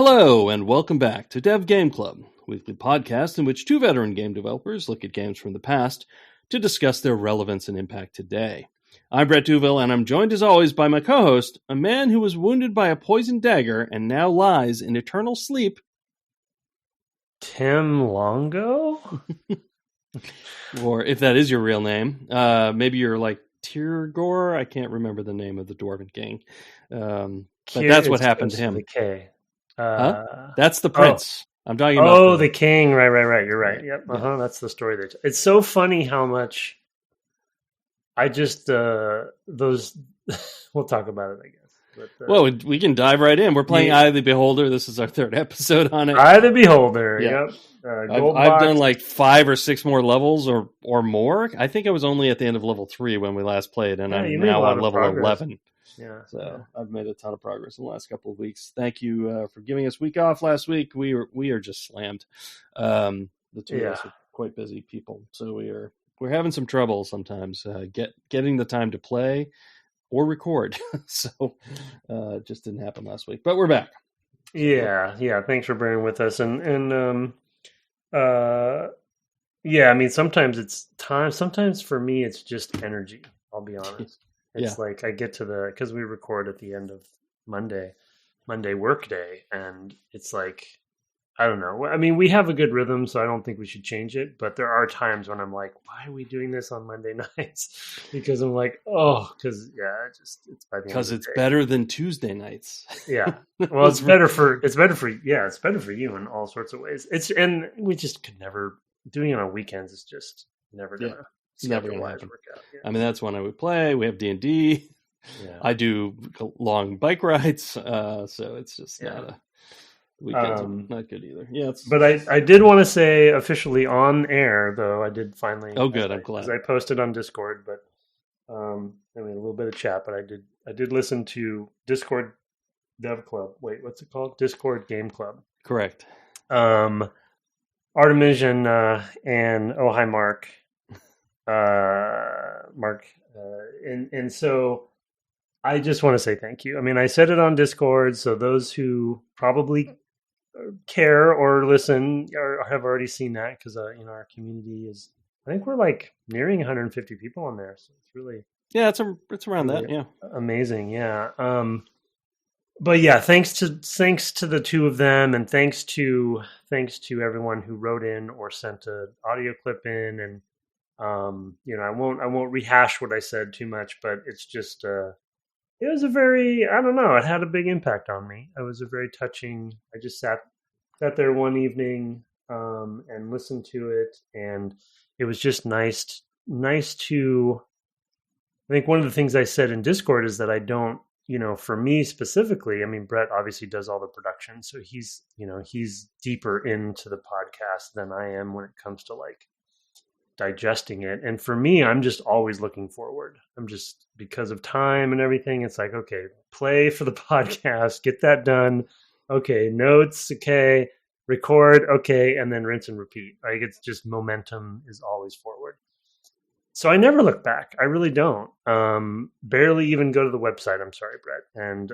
Hello, and welcome back to Dev Game Club, a weekly podcast in which two veteran game developers look at games from the past to discuss their relevance and impact today. I'm Brett Duville, and I'm joined as always by my co-host, a man who was wounded by a poisoned dagger and now lies in eternal sleep. Tim Longo? Or if that is your real name, maybe you're like Tirgor. I can't remember the name of the Dwarven King. But that's what happened to him. The K. That's the prince. I'm talking about. Oh, the king. Right. You're right. Yep. Yeah. That's the story. It's so funny how much I just those. We'll talk about it, I guess. But, well, we can dive right in. We're playing Eye of the Beholder. This is our third episode on it. Eye of the Beholder. Yeah. Yep. I've done like 5 or 6 more levels or more. I think I was only at the end of level 3 when we last played, and I'm now on level 11. Yeah. So I've made a ton of progress in the last couple of weeks. Thank you for giving us week off last week. We are just slammed. The two of us are quite busy people, so we're having some trouble sometimes getting the time to play or record. So it just didn't happen last week, but we're back. Yeah. Thanks for bearing with us, and I mean, sometimes it's time. Sometimes for me, it's just energy. I'll be honest. It's like I get to because we record at the end of Monday work day, and it's like, I don't know. I mean, we have a good rhythm, so I don't think we should change it. But there are times when I'm like, why are we doing this on Monday nights? Because I'm like, because it's by the end of the day. Better than Tuesday nights. Yeah. Well, it's better for you in all sorts of ways. And we just could never doing it on weekends is just never gonna. It's never going to happen. Yeah. I mean, that's when I would play. We have D&D. Yeah. I do long bike rides, so it's just not weekends not good either. Yeah, but I did want to say officially on air, though, I did finally. Oh, good. I'm glad. Because I posted on Discord, but I mean a little bit of chat, but I did listen to Discord Dev Club. Wait, what's it called? Discord Game Club. Correct. Artemisian and oh hi Mark. Mark, and so I just want to say thank you. I mean, I said it on Discord, so those who probably care or listen or have already seen that because our community is. I think we're like nearing 150 people on there, so it's really it's around really that. Yeah, amazing. Yeah. But yeah, thanks to the two of them, and thanks to everyone who wrote in or sent an audio clip in and. I won't rehash what I said too much, but it's just it was a very I don't know, it had a big impact on me. It was a very touching. I just sat there one evening and listened to it, and it was just nice to I think one of the things I said in Discord is that I don't, for me specifically, I mean Brett obviously does all the production, so he's deeper into the podcast than I am when it comes to like digesting it. And for me, I'm just always looking forward. I'm just, because of time and everything, it's like, okay, play for the podcast, get that done. Okay, notes, okay, record, okay, and then rinse and repeat. Like it's just momentum is always forward. So I never look back. I really don't. Barely even go to the website. I'm sorry, Brett. And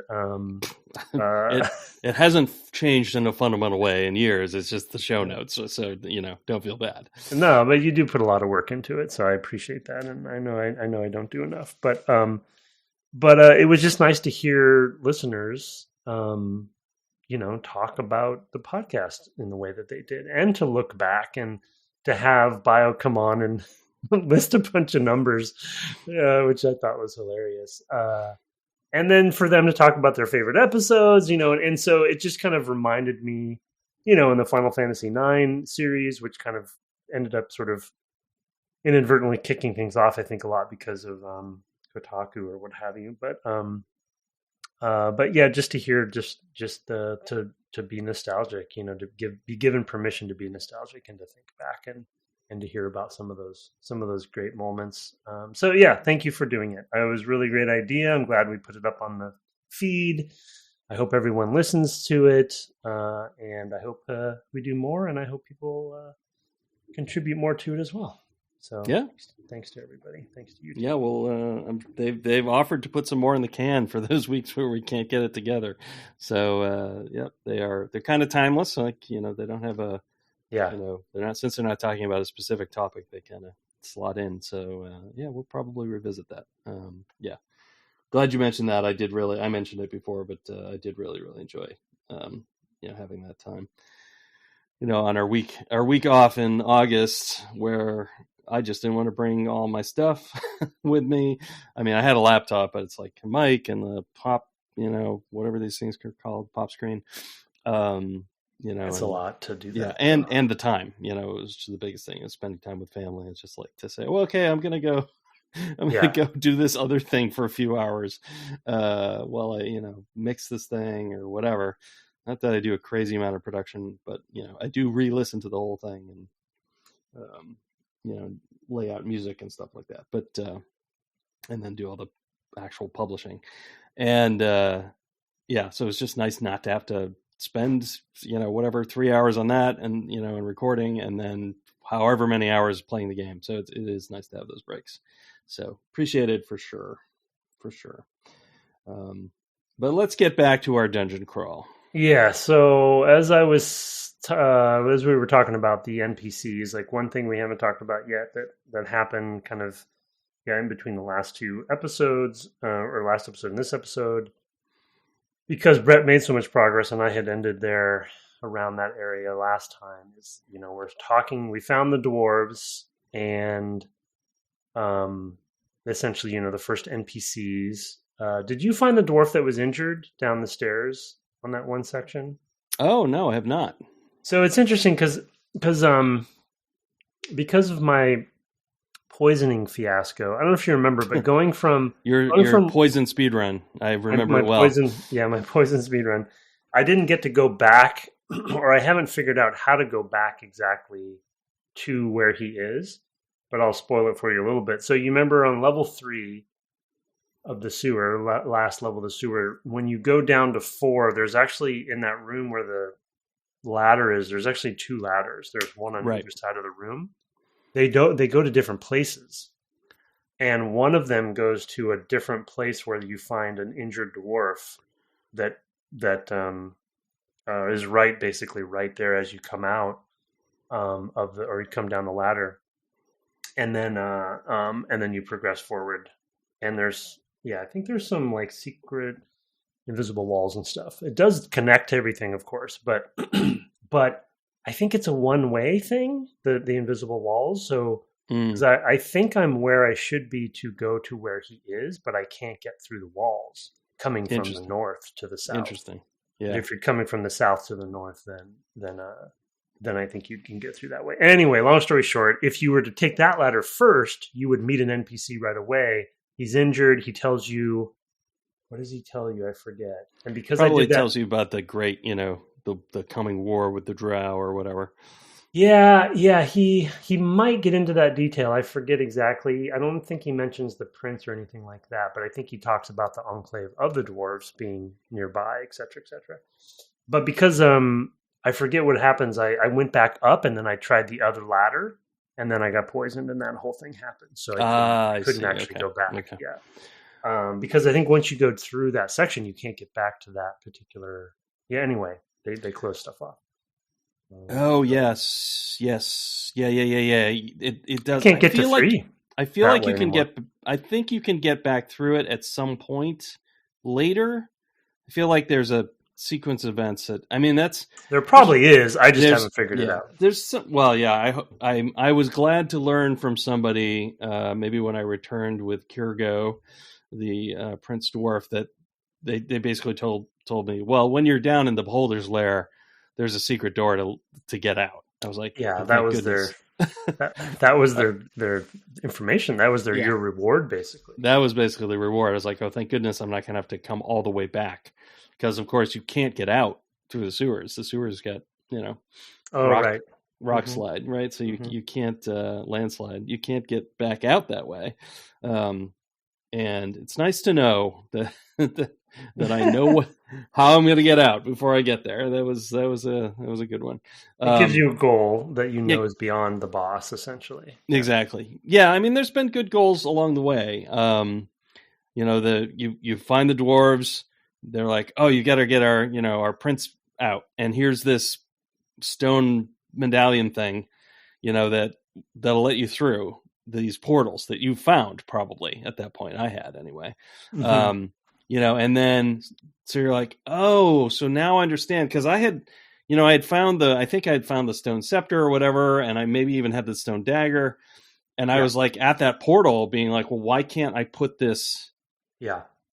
it hasn't changed in a fundamental way in years. It's just the show notes. So don't feel bad. No, but you do put a lot of work into it, so I appreciate that. And I know I don't do enough, but it was just nice to hear listeners, talk about the podcast in the way that they did, and to look back and to have Bio come on and list a bunch of numbers, which I thought was hilarious. And then for them to talk about their favorite episodes, and so it just kind of reminded me, in the Final Fantasy IX series, which kind of ended up sort of inadvertently kicking things off, I think a lot because of Kotaku or what have you. But yeah, just to hear, to be nostalgic, to be given permission to be nostalgic and to think back and to hear about some of those great moments. So yeah, thank you for doing it. It was a really great idea. I'm glad we put it up on the feed. I hope everyone listens to it, and I hope we do more, and I hope people contribute more to it as well. So yeah, thanks to everybody. Thanks to you. Yeah, well, they've offered to put some more in the can for those weeks where we can't get it together. So they're kind of timeless. Like they don't have a they're not, since they're not talking about a specific topic, they kind of slot in. So we'll probably revisit that. Glad you mentioned that. I mentioned it before, but I did really enjoy having that time. On our week off in August, where I just didn't want to bring all my stuff with me. I mean, I had a laptop, but it's like a mic and the pop, whatever these things are called, pop screen. It's a lot to do that. Yeah, and the time, it was just the biggest thing. Is spending time with family. It's just like to say, well, okay, I'm gonna go do this other thing for a few hours while I mix this thing or whatever. Not that I do a crazy amount of production, but I do re-listen to the whole thing and lay out music and stuff like that. But and then do all the actual publishing. And so it's just nice not to have to spend 3 hours on that and and recording, and then however many hours playing the game. So it is nice to have those breaks. So appreciate it for sure. But let's get back to our dungeon crawl. Yeah, so as we were talking about the NPCs, like one thing we haven't talked about yet that happened kind of in between the last two episodes, or last episode and this episode, because Brett made so much progress and I had ended there around that area last time, is we found the dwarves and essentially the first NPCs. Did you find the dwarf that was injured down the stairs on that one section? Oh no, I have not. So it's interesting because of my poisoning fiasco. I don't know if you remember, but going from your poison speed run, I remember it well. My poison speed run. I didn't get to go back, or I haven't figured out how to go back exactly to where he is. But I'll spoil it for you a little bit. So you remember on level 3 of the sewer, last level of the sewer, when you go down to 4, there's actually, in that room where the ladder is, there's actually 2 ladders. There's one on either side of the room. They go to different places, and one of them goes to a different place where you find an injured dwarf that is basically right there as you come out or you come down the ladder, and then you progress forward, and I think there's some like secret invisible walls and stuff. It does connect to everything, of course, but I think it's a one-way thing, the invisible walls. So because I think I'm where I should be to go to where he is, but I can't get through the walls coming from the north to the south. Interesting. Yeah. If you're coming from the south to the north, then I think you can get through that way. Anyway, long story short, if you were to take that ladder first, you would meet an NPC right away. He's injured. He tells you, what does he tell you? I forget. And because probably tells you about the great, the coming war with the drow or whatever. Yeah. He might get into that detail. I forget exactly. I don't think he mentions the prince or anything like that, but I think he talks about the enclave of the dwarves being nearby, et cetera, et cetera. But because I forget what happens, I went back up and then I tried the other ladder, and then I got poisoned and that whole thing happened. So I couldn't actually go back. Okay. Yeah. Because I think once you go through that section, you can't get back to that particular. Yeah. Anyway, they close stuff off. Oh yes. Yeah. It does. You can't get to 3. I feel like you can get. I think you can get back through it at some point later. I feel like there's a sequence of events that. I mean, there probably is. I just haven't figured it out. There's some. Well, yeah. I was glad to learn from somebody. Maybe when I returned with Kirgo, the Prince Dwarf, that they basically told me, well, when you're down in the Beholder's Lair, there's a secret door to get out. I was like, yeah, that was that was their information. That was your reward, basically. That was basically the reward. I was like, oh, thank goodness I'm not going to have to come all the way back, because of course you can't get out through the sewers. The sewers got rock slide, right? So you can't landslide. You can't get back out that way. And it's nice to know that that I know how I'm going to get out before I get there. That was a good one. It gives you a goal that you Yeah, know is beyond the boss, essentially. exactly. Yeah, I mean, there's been good goals along the way. You find the dwarves. They're like, oh, you got to get our prince out, and here's this stone medallion thing, that'll let you through these portals that you found probably at that point. I had anyway. Mm-hmm. And then so you're like, oh, so now I understand, because I had found the stone scepter or whatever, and I maybe even had the stone dagger, and I was like at that portal being like, well, why can't I put this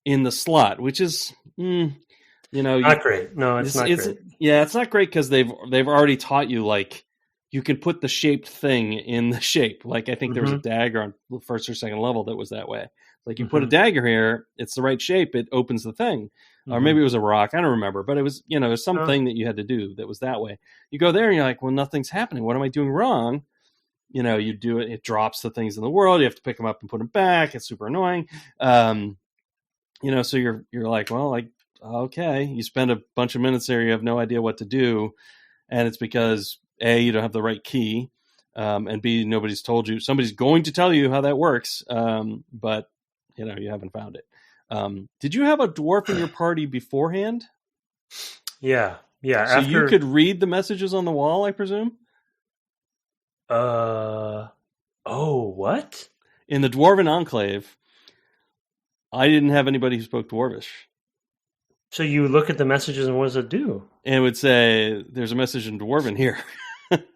in the slot, which is not great. No, it's not great. Yeah, it's not great because they've already taught you, like, you can put the shaped thing in the shape. Like, I think there was a dagger on the first or second level that was that way. Like, you put a dagger here, it's the right shape, it opens the thing. Or maybe it was a rock, I don't remember, but it was, there's something that you had to do that was that way. You go there and you're like, well, nothing's happening. What am I doing wrong? You do it, it drops the things in the world. You have to pick them up and put them back. It's super annoying. So you're like, well, like, okay, you spend a bunch of minutes there, you have no idea what to do, and it's because A, you don't have the right key, and B, somebody's going to tell you how that works, but you haven't found it. Did you have a dwarf in your party beforehand? Yeah. So you could read the messages on the wall, I presume? What? In the Dwarven Enclave, I didn't have anybody who spoke Dwarvish. So you look at the messages and what does it do? And it would say, there's a message in Dwarven here.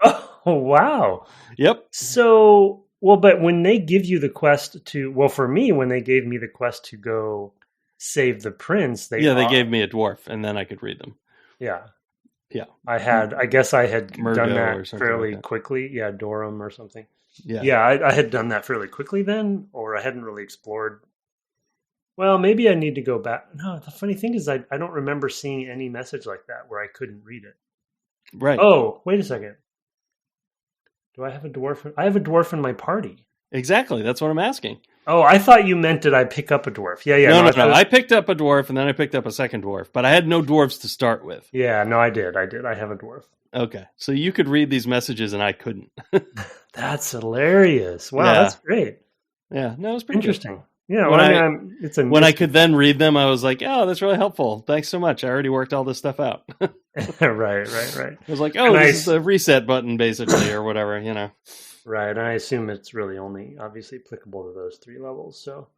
Oh, wow. Yep. So, but when they give you the quest for me, when they gave me the quest to go save the prince, they gave me a dwarf, and then I could read them. Yeah. Yeah. I guess I had Murdo done that fairly like quickly. Yeah, Dorum or something. Yeah. I had done that fairly quickly then, or I hadn't really explored. Well, maybe I need to go back. No, the funny thing is I don't remember seeing any message like that where I couldn't read it. Right. Oh, wait a second. Do I have a dwarf? I have a dwarf in my party. Exactly. That's what I'm asking. Oh, I thought you meant did I pick up a dwarf? Yeah. No. I picked up a dwarf, and then I picked up a second dwarf, but I had no dwarves to start with. Yeah, no, I did. I have a dwarf. Okay. So you could read these messages, and I couldn't. That's hilarious. Wow, that's great. Yeah. No, it was pretty interesting. Good. Yeah, when I could then read them, I was like, "Oh, that's really helpful. Thanks so much. I already worked all this stuff out." Right. I was like, "Oh, this is the reset button, basically, or whatever." Right, and I assume it's really only obviously applicable to those 3 levels. So,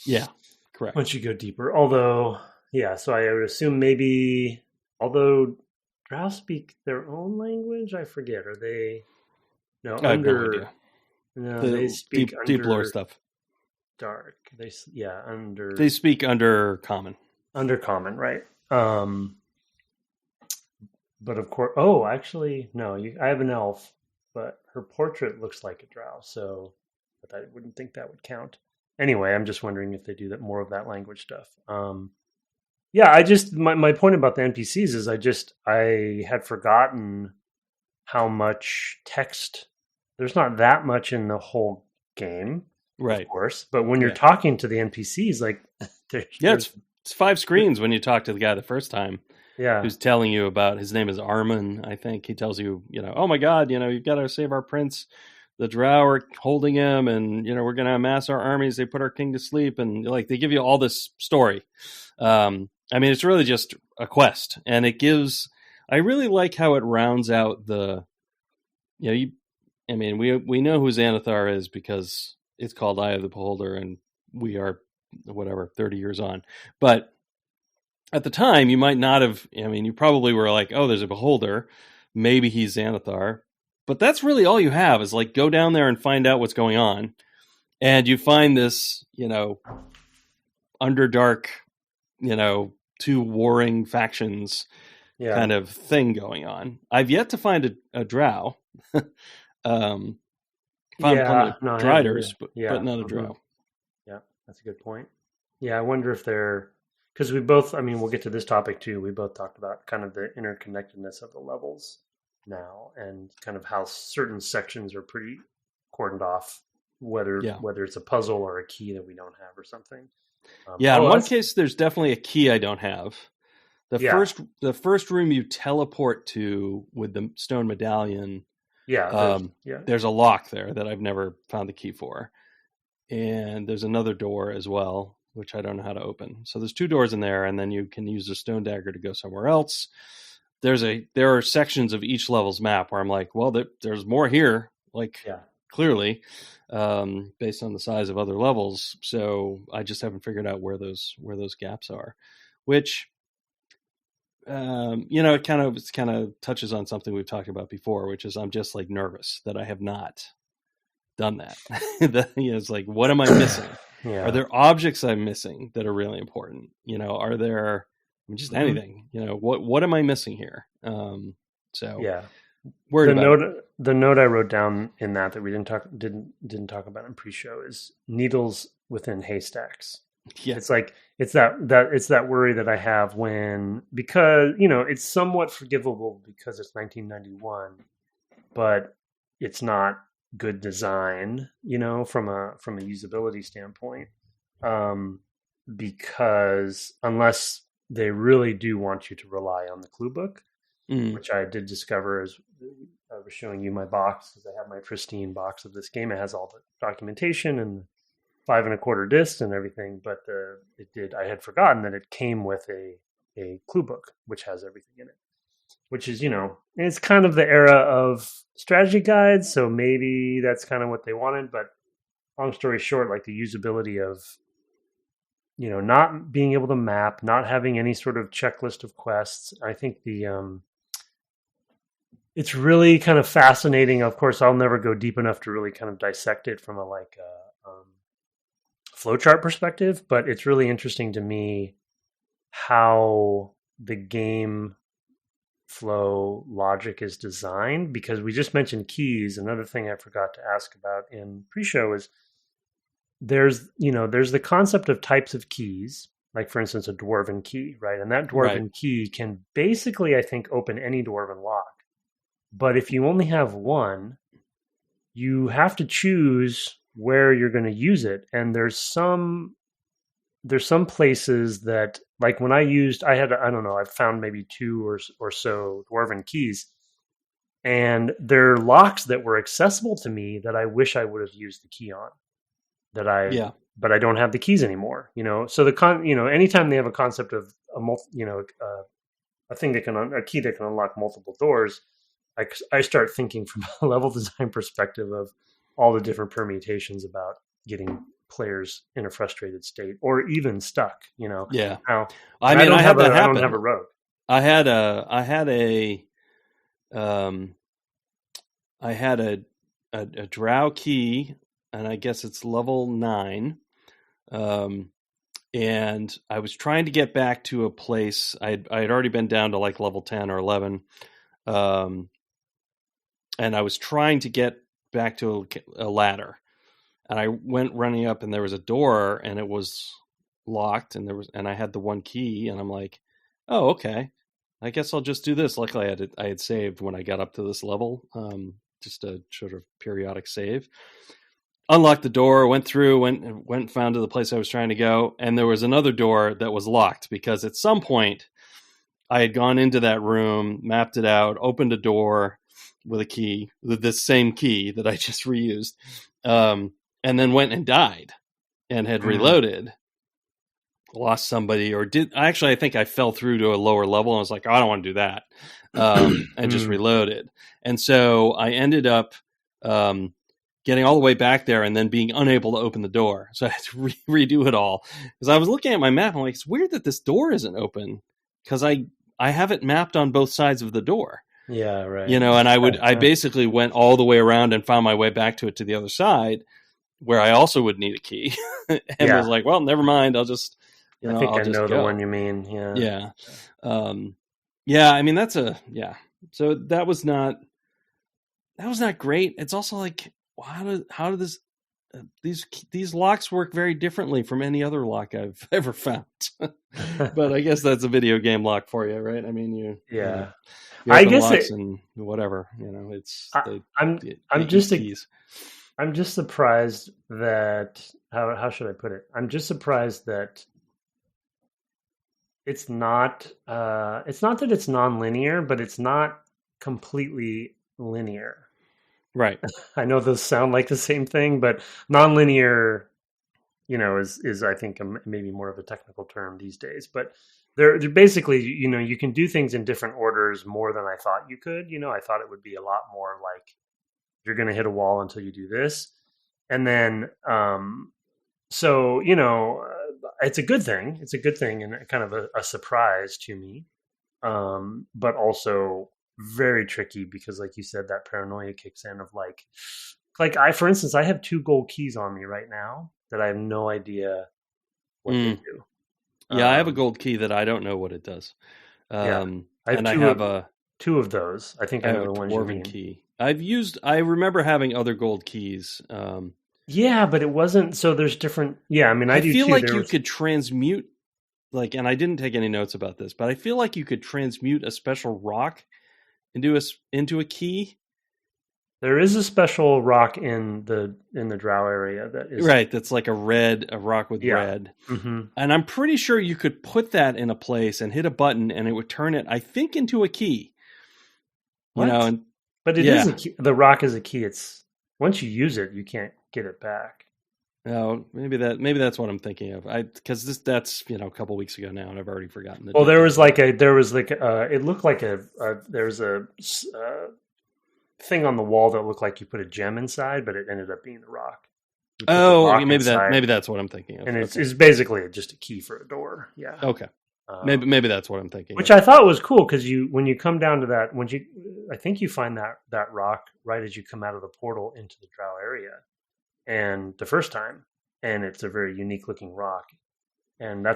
yeah, correct. Once you go deeper, although, so I would assume maybe, although Drow speak their own language, I forget. Are they? No, I have no idea. No, they speak deep lore stuff. Dark. They speak under common. Under common, right? But of course, actually, no. I have an elf, but her portrait looks like a drow, so but I wouldn't think that would count. Anyway, I'm just wondering if they do that more of that language stuff. I just my point about the NPCs is I had forgotten how much text. There's not that much in the whole game. Right. Of course. But when you're talking to the NPCs, like, it's 5 screens when you talk to the guy the first time. Yeah. Who's telling you about, his name is Armin, I think. He tells you, oh my God, you've got to save our prince. The drow are holding him, and, we're going to amass our armies. They put our king to sleep. And, they give you all this story. It's really just a quest. And I really like how it rounds out we know who Xanathar is because it's called Eye of the Beholder, and we are, 30 years on. But at the time, you might not have, you probably were like, oh, there's a beholder. Maybe he's Xanathar. But that's really all you have is, like, go down there and find out what's going on. And you find this, underdark, 2 warring factions kind of thing going on. I've yet to find a drow. Found plenty of Driders, but not a drow. Yeah, that's a good point. Yeah, I wonder if they're... Because we both, we'll get to this topic too. We both talked about kind of the interconnectedness of the levels now, and kind of how certain sections are pretty cordoned off, whether it's a puzzle or a key that we don't have or something. Yeah, in one case, there's definitely a key I don't have. The first room you teleport to with the stone medallion, there's a lock there that I've never found the key for. And there's another door as well, which I don't know how to open. So there's 2 doors in there, and then you can use the stone dagger to go somewhere else. There are sections of each level's map where I'm like, well, there's more here, clearly, based on the size of other levels. So I just haven't figured out where those gaps are, which, it kind of touches on something we've talked about before, which is I'm just like nervous that I have not done that. It's like, what am I missing? Are there objects I'm missing that are really important? Are there just anything? What am I missing here? Worried the note I wrote down in that we didn't talk about in pre-show is needles within haystacks. Yeah. It's that worry that I have because it's somewhat forgivable because it's 1991, but it's not good design, from a usability standpoint, because unless they really do want you to rely on the clue book, which I did discover as I was showing you my box, because I have my pristine box of this game. It has all the documentation and 5 1/4 discs and everything, but I had forgotten that it came with a clue book, which has everything in it. Which is, it's kind of the era of strategy guides, so maybe that's kind of what they wanted. But long story short, like the usability of, not being able to map, not having any sort of checklist of quests. I think it's really kind of fascinating. Of course, I'll never go deep enough to really kind of dissect it from a flowchart perspective, but it's really interesting to me how the game flow logic is designed, because we just mentioned keys. Another thing I forgot to ask about in pre-show is there's the concept of types of keys, like for instance a dwarven key, right? And that dwarven key can basically, I think, open any dwarven lock. But if you only have one, you have to choose where you're going to use it. And there's some places that, like when I've found maybe 2 or so dwarven keys, and they're locks that were accessible to me that I wish I would have used the key on, but I don't have the keys anymore, so anytime they have a concept of a key that can unlock multiple doors, I start thinking from a level design perspective of all the different permutations about getting players in a frustrated state or even stuck, Yeah. Now, I don't have a rogue. I had a drow key, and I guess it's level 9. And I was trying to get back to a place. I had already been down to like level 10 or 11. And I was trying to get back to a ladder, and I went running up, and there was a door, and it was locked, and I had the one key, and I'm like, oh, okay, I guess I'll just do this. Luckily I had saved when I got up to this level, just a sort of periodic save. Unlocked the door, went through, went found to the place I was trying to go, and there was another door that was locked, because at some point I had gone into that room, mapped it out, opened a door with a key, with this same key that I just reused, and then went and died and had reloaded, lost somebody, I think I fell through to a lower level, and I was like, oh, I don't want to do that, and just reloaded. And so I ended up getting all the way back there and then being unable to open the door. So I had to redo it all, because I was looking at my map, and I'm like, it's weird that this door isn't open, because I have it mapped on both sides of the door. Yeah, right. And I basically went all the way around and found my way back to the other side, where I also would need a key, and was like, well, never mind. I'll just, I think I know the one you mean. Yeah. Yeah. I mean, so that was not great. It's also like, how do these locks work very differently from any other lock I've ever found. But I guess that's a video game lock for you, right? I mean, you I guess locks and whatever, it's. I'm just keys. I'm just surprised that how should I put it? I'm just surprised that it's not that it's non-linear, but it's not completely linear. Right. I know those sound like the same thing, but non-linear, is I think maybe more of a technical term these days. But they're basically, you can do things in different orders more than I thought you could. I thought it would be a lot more like you're going to hit a wall until you do this, and then so it's a good thing. It's a good thing and kind of a surprise to me, but also very tricky because, like you said, that paranoia kicks in of like for instance, I have two gold keys on me right now that I have no idea what they do. Yeah, I have a gold key that I don't know what it does. Yeah, I have And I have a two of those. I think I know the ones you dwarven mean. key. I remember having other gold keys. Yeah, but it wasn't. So there's different. Yeah, I mean, I I do feel too. like There you was. could transmute, like, and I didn't take any notes about this, but I feel like you could transmute a special rock into a key. There is a special rock in the Drow area that is. Right, that's like a rock with Yeah. red. Hmm. And I'm pretty sure you could put that in a place and hit a button and it would turn it, I think, into a key. What? And But it is yeah. a key. The rock is a key. It's once you use it, you can't get it back. No, maybe that's what I'm thinking of. Because that's a couple weeks ago now, and I've already forgotten the Well, there details. was like a there was like it looked like there was a thing on the wall that looked like you put a gem inside, but it ended up being the rock. You put the Oh, rock maybe inside, that's what I'm thinking of. and it's Okay. it's basically just a key for a door. Yeah. Okay. Um, Maybe that's what I'm thinking which of. I thought was cool because when you come down to that, I think you find that rock right as you come out of the portal into the Drow area, and the first time, and it's a very unique looking rock, and I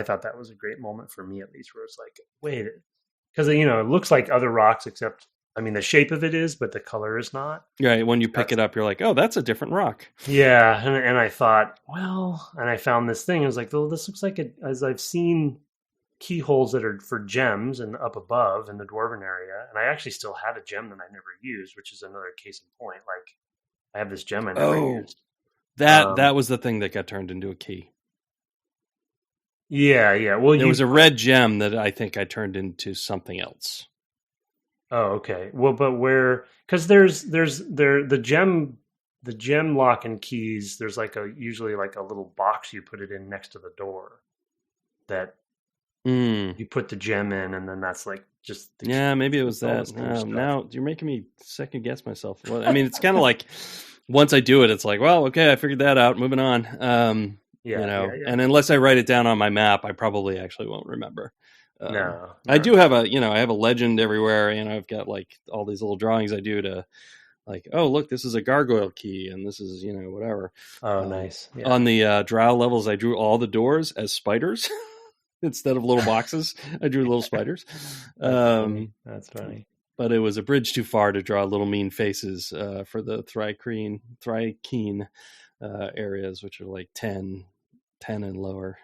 thought that was a great moment for me at least, where it's like, wait, because it looks like other rocks, except I mean the shape of it is, but the color is not. Right. When you pick That's it up, you're like, oh, that's a different rock. Yeah, and I thought, well, and I found this thing. I was like, well, this looks like as I've seen keyholes that are for gems and up above in the dwarven area, and I actually still had a gem that I never used, which is another case in point. Like I have this gem I never Oh, used. that was the thing that got turned into a key. Yeah, yeah. Well, There was a red gem that I think I turned into something else. Oh, okay. Well, but where? Because the gem lock and keys. There's usually like a little box you put it in next to the door that you put the gem in, and then that's like just the Yeah, key. maybe it was All that. this cool stuff. Now you're making me second guess myself. Well, I mean, it's kind of like once I do it, it's like, well, okay, I figured that out. Moving on. Yeah. And unless I write it down on my map, I probably actually won't remember. No. I do have I have a legend everywhere, and I've got like all these little drawings I do to like, oh, look, this is a gargoyle key, and this is whatever. Oh, nice. Yeah. On the drow levels, I drew all the doors as spiders. Instead of little boxes, I drew little spiders. That's funny. But it was a bridge too far to draw little mean faces for the Thrykean areas, which are like 10 and lower.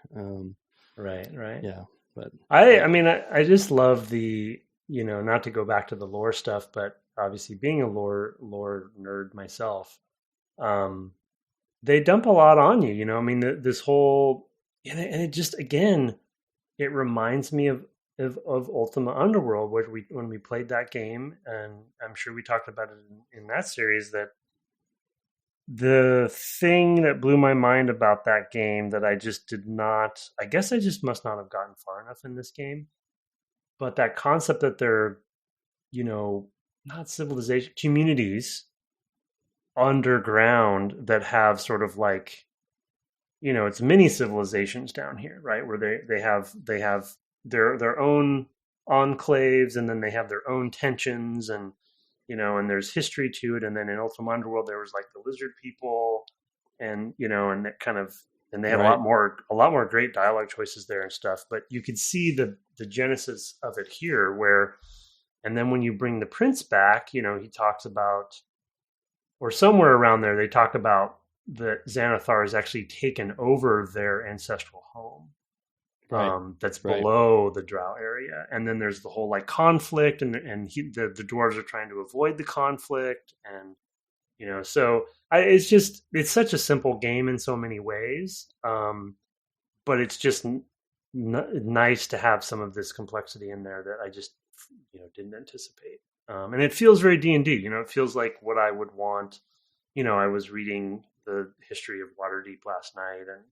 Right. Yeah, but I mean, I just love the, not to go back to the lore stuff, but obviously being a lore nerd myself, they dump a lot on you. I mean, this whole, and it just, again, it reminds me of Ultima Underworld, when we played that game, and I'm sure we talked about it in that series, that the thing that blew my mind about that game that I just did not, I guess I just must not have gotten far enough in this game, but that concept that they're, not civilization, communities underground that have sort of like, it's mini civilizations down here, right? Where they have their own enclaves, and then they have their own tensions, and and there's history to it. And then in Ultima Underworld, there was like the lizard people, and and it kind of, and they have Right. a lot more great dialogue choices there and stuff. But you could see the genesis of it here, where, and then when you bring the prince back, he talks about, or somewhere around there, they talk about that Xanathar has actually taken over their ancestral home. Right. That's Right. below the Drow area, and then there's the whole like conflict, and the dwarves are trying to avoid the conflict, and So it's such a simple game in so many ways, but it's just nice to have some of this complexity in there that I just didn't anticipate. And it feels very D&D. It feels like what I would want. I was reading the history of Waterdeep last night, and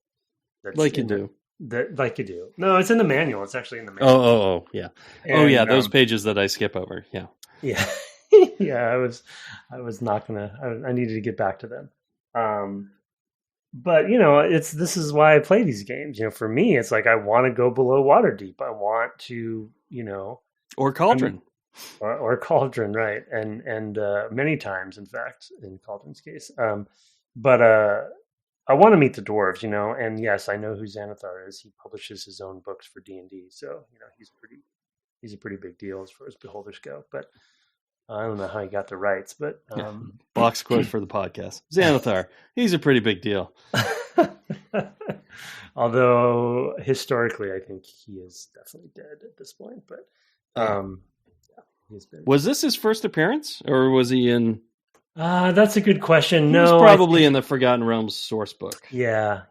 that's like you do. Like you do. No, it's in the manual. It's actually in the manual. Oh, yeah. And, those pages that I skip over. Yeah. Yeah. Yeah, I was not gonna. I needed to get back to them. But this is why I play these games. For me, it's like I want to go below Waterdeep. I want to, or Cauldron, or Cauldron, right? And many times, in fact, in Cauldron's case. But I want to meet the dwarves, and yes, I know who Xanathar is. He publishes his own books for D&D, so he's a pretty big deal as far as beholders go. But I don't know how he got the rights, but box quote for the podcast. Xanathar, he's a pretty big deal. Although historically, I think he is definitely dead at this point. But he's been. Was this his first appearance, or was he in? That's a good question. He was probably in the Forgotten Realms source book. Yeah.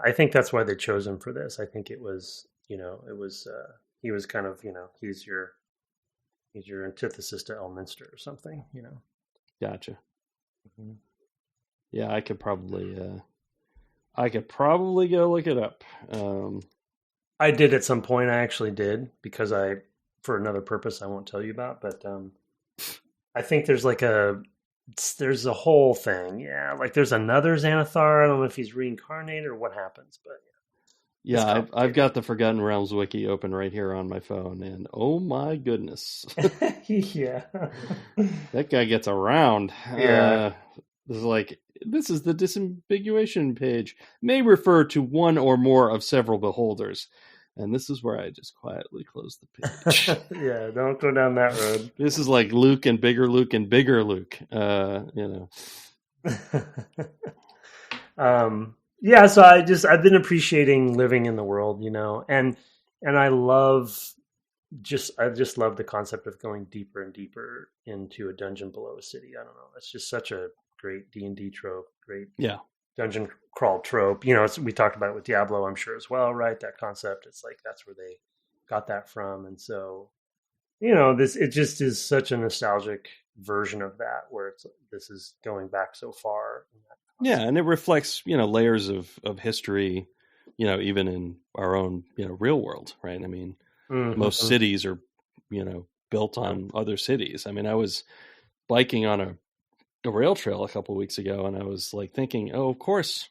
I think that's why they chose him for this. I think it was, he was kind of, he's your antithesis to Elminster or something, Gotcha. Mm-hmm. Yeah, I could probably go look it up. I did at some point. I actually did, because for another purpose I won't tell you about, but I think there's a whole thing. Yeah. Like there's another Xanathar. I don't know if he's reincarnated or what happens, but yeah, I've got the Forgotten Realms wiki open right here on my phone, and oh my goodness. Yeah. That guy gets around. Yeah. This is the disambiguation page. May refer to one or more of several beholders. And this is where I just quietly close the page. Yeah, don't go down that road. This is like Luke and bigger Luke and bigger Luke. Yeah, so I've been appreciating living in the world, and I just love the concept of going deeper and deeper into a dungeon below a city. I don't know. It's just such a great D&D trope, great dungeon crawl trope. We talked about it with Diablo, I'm sure, as well, right? That concept. It's like that's where they got that from. And so, it just is such a nostalgic version of that, where this is going back so far. Yeah, and it reflects, layers of history, even in our own, real world, right? I mean, most cities are, built on other cities. I mean, I was biking on a rail trail a couple of weeks ago, and I was like thinking, oh, of course,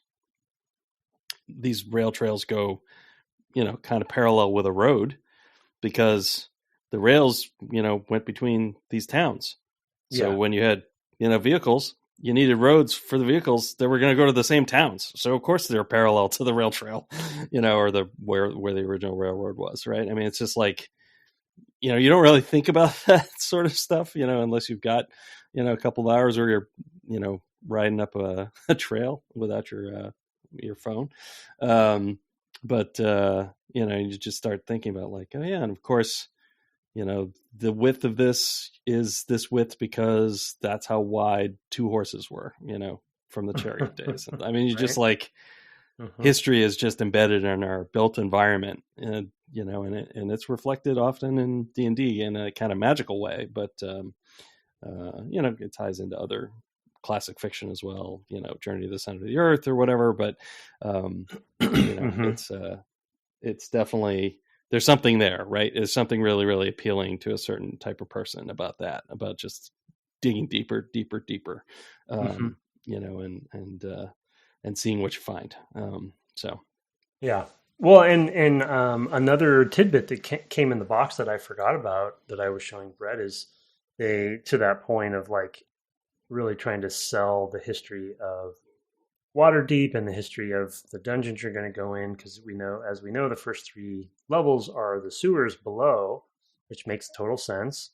these rail trails go, kind of parallel with a road, because the rails, went between these towns. So when you had, vehicles, you needed roads for the vehicles that were going to go to the same towns. So of course they're parallel to the rail trail, or where the original railroad was, right? I mean, it's just like, you don't really think about that sort of stuff, unless you've got, a couple of hours where you're, riding up a trail without your phone. But you just start thinking about like, oh yeah. And of course, the width of this is this width because that's how wide two horses were, from the chariot days. I mean, you just like history is just embedded in our built environment, and and it's reflected often in D&D in a kind of magical way, but it ties into other classic fiction as well, Journey to the Center of the Earth or whatever. But it's definitely, there's something there, right? There's something really, really appealing to a certain type of person about that, about just digging deeper, and seeing what you find. Yeah. Well, and another tidbit that came in the box that I forgot about that I was showing Brett is to that point of like really trying to sell the history of Waterdeep and the history of the dungeons you're going to go in, because as we know, the first 3 levels are the sewers below, which makes total sense.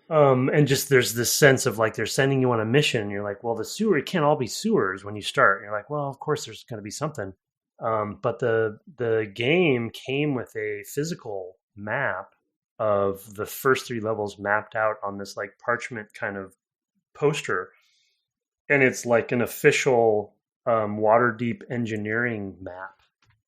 And just there's this sense of like they're sending you on a mission. And you're like, well, it can't all be sewers when you start. And you're like, well, of course there's going to be something. But the game came with a physical map of the first 3 levels mapped out on this like parchment kind of poster. and it's like an official water deep engineering map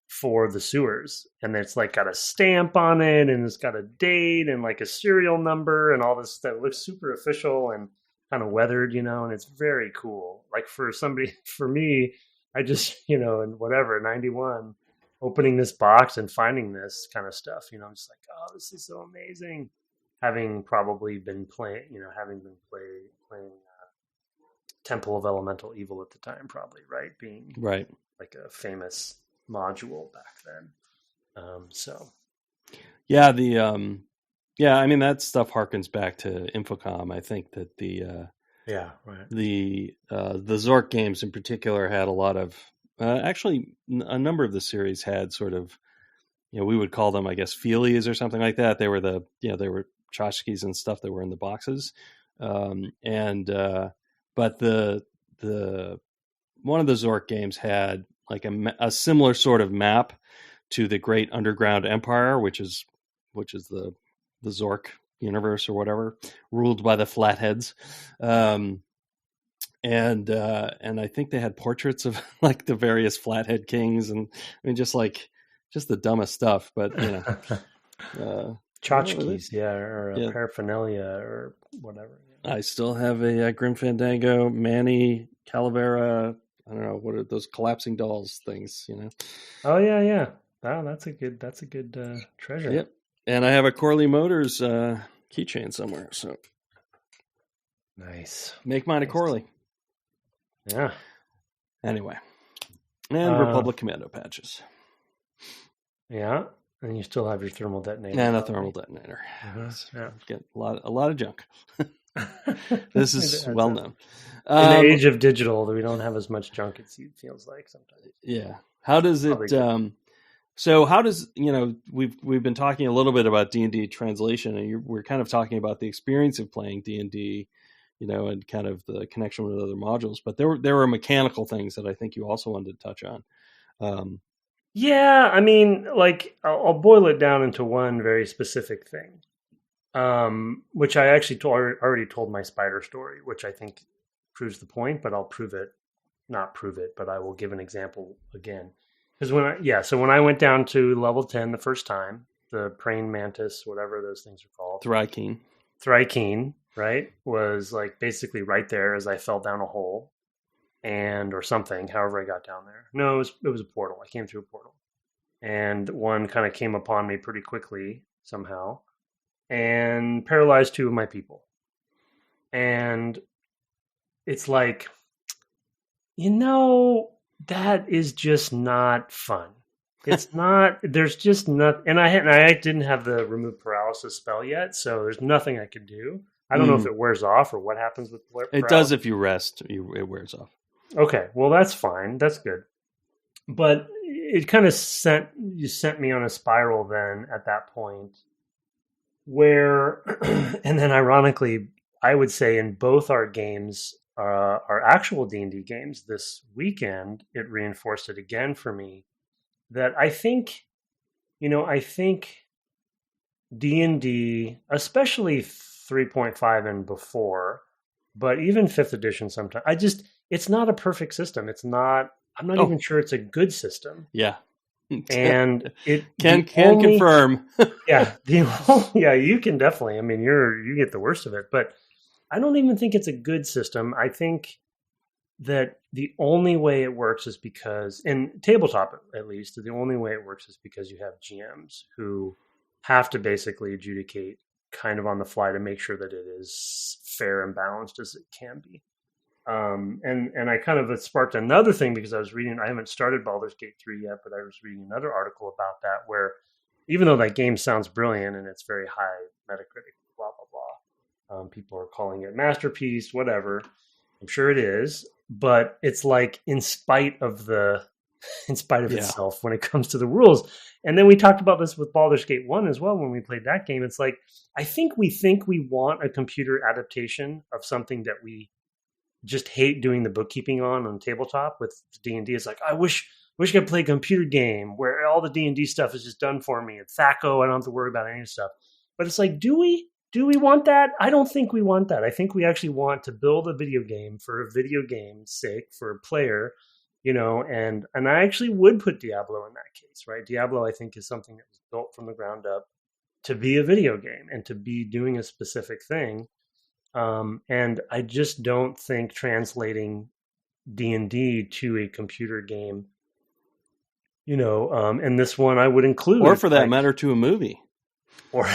for the sewers, and it's like got a stamp on it, and it's got a date and like a serial number and all this stuff. It looks super official and kind of weathered, and it's very cool. Like for somebody, for me, I just, in whatever, 91, opening this box and finding this kind of stuff, I'm just like, oh, this is so amazing. Having probably been playing, having been playing Temple of Elemental Evil at the time, probably, right? Being right, like a famous module back then. So yeah, I mean, that stuff harkens back to Infocom. I think that the Zork games in particular had a lot of actually a number of the series had sort of, we would call them, I guess, feelies or something like that. They were they were tchotchkes and stuff that were in the boxes, but the one of the Zork games had like a similar sort of map to the Great Underground Empire, which is the Zork universe or whatever, ruled by the Flatheads. And I think they had portraits of like the various Flathead kings, and I mean, just the dumbest stuff, but tchotchkes, or paraphernalia or whatever. I still have a Grim Fandango, Manny, Calavera. I don't know, what are those collapsing dolls things, Oh yeah. Wow, that's a good treasure. Yep. And I have a Corley Motors keychain somewhere. So nice. Make mine a Corley. Yeah. Anyway, and Republic Commando patches. Yeah, and you still have your thermal detonator. And a thermal detonator. Yeah. Get a lot of junk. This is well known. In the age of digital, we don't have as much junk, it feels like sometimes. Yeah. How does it? So how does we've been talking a little bit about D&D translation, and we're kind of talking about the experience of playing D&D, and kind of the connection with other modules. But there were mechanical things that I think you also wanted to touch on. Yeah, I mean, like I'll boil it down into one very specific thing. Which I actually already told my spider story, which I think proves the point, but I'll not prove it, but I will give an example again. Because when I went down to level 10 the first time, the praying mantis, whatever those things are called, Thrykeen, right, was like basically right there as I fell down a hole, or something. However I got down there. No, it was a portal. I came through a portal, and one kind of came upon me pretty quickly somehow, and paralyzed 2 of my people. And it's like, that is just not fun. It's not, there's just not, and I didn't have the remove paralysis spell yet, so there's nothing I could do. I don't know if it wears off or what happens with paralysis. It does if you rest, it wears off. Okay, well that's fine. That's good. But it kind of sent me on a spiral then at that point, where, and then ironically, I would say in both our games, our actual D&D games this weekend, it reinforced it again for me that I think D&D, especially 3.5 and before, but even 5th edition sometimes, it's not a perfect system. I'm not even sure it's a good system. Yeah. And it can confirm. Yeah, you can definitely. I mean, you get the worst of it, but I don't even think it's a good system. I think that the only way it works is because, in tabletop at least, the only way it works is because you have GMs who have to basically adjudicate kind of on the fly to make sure that it is fair and balanced as it can be. And I kind of, it sparked another thing because I haven't started Baldur's Gate 3 yet, but I was reading another article about that, where even though that game sounds brilliant and it's very high Metacritic, blah, blah, blah, people are calling it masterpiece, whatever. I'm sure it is, but it's like in spite of itself when it comes to the rules. And then we talked about this with Baldur's Gate 1 as well when we played that game. It's like, I think we want a computer adaptation of something that we just hate doing the bookkeeping on tabletop with D&D. It's like, I wish I could play a computer game where all the D&D stuff is just done for me. It's THACO. I don't have to worry about any stuff. But it's like, do we? Do we want that? I don't think we want that. I think we actually want to build a video game for a video game's sake, for a player, and I actually would put Diablo in that case, right? Diablo, I think, is something that was built from the ground up to be a video game and to be doing a specific thing. And I just don't think translating D&D to a computer game, and this one I would include. Or for that matter, to a movie. Or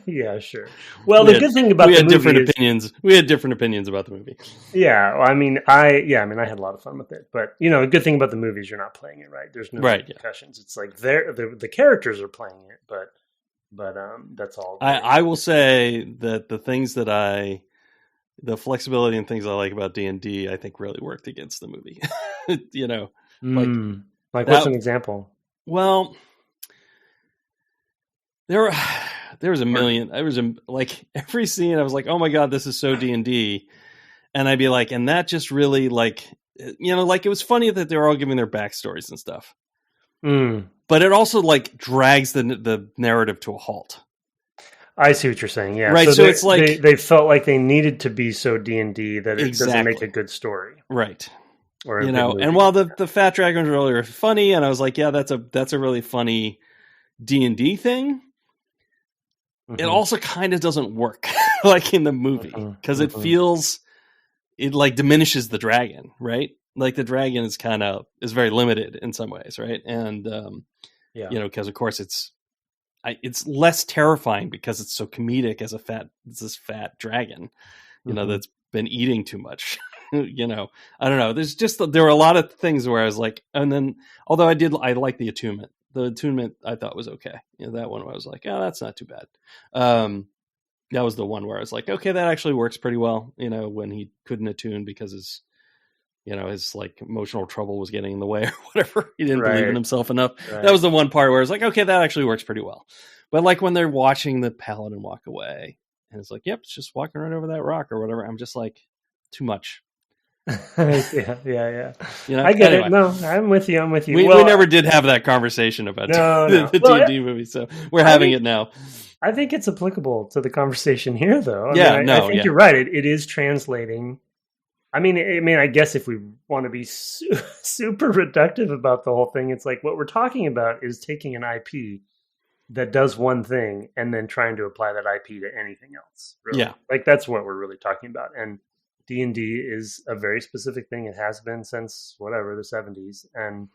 yeah, sure. Well, the good thing about the movie different opinions. We had different opinions about the movie. Yeah, I mean, I had a lot of fun with it. But the good thing about the movie is you're not playing it, right? There's no repercussions. It's like the characters are playing it, but that's all. I will say that the things that the flexibility and things I like about D&D, I think really worked against the movie. Like what's an example? Well, there was a million. Like every scene, I was like, "Oh my god, this is so D&D," and I'd be like, and that just really like it was funny that they were all giving their backstories and stuff. But it also like drags the narrative to a halt. I see what you're saying. Yeah, right. So it's like they felt like they needed to be so D&D that it doesn't make a good story, right? Or and while the fat dragons were really funny, and I was like, yeah, that's a really funny D&D thing. It also kind of doesn't work like in the movie because it feels it like diminishes the dragon, right? Like the dragon is very limited in some ways, right? And because of course it's less terrifying because it's so comedic as this fat dragon, that's been eating too much. I don't know. There were a lot of things where I was like, and then although I like the attunement. The attunement I thought was okay. That one I was like, oh, that's not too bad. That was the one where I was like, okay, that actually works pretty well. When he couldn't attune because his like emotional trouble was getting in the way or whatever. He didn't believe in himself enough. Right. That was the one part where I was like, okay, that actually works pretty well. But like when they're watching the paladin walk away and it's like, yep, it's just walking right over that rock or whatever. I'm just like, too much. Yeah. I get it. No, I'm with you. We never did have that conversation about the D&D movie, so we're having it now. I think it's applicable to the conversation here, though. I think you're right. It is translating. I mean, I guess if we want to be super reductive about the whole thing, it's like what we're talking about is taking an IP that does one thing and then trying to apply that IP to anything else. Really. Yeah, like that's what we're really talking about. And D&D is a very specific thing. It has been since the 70s, and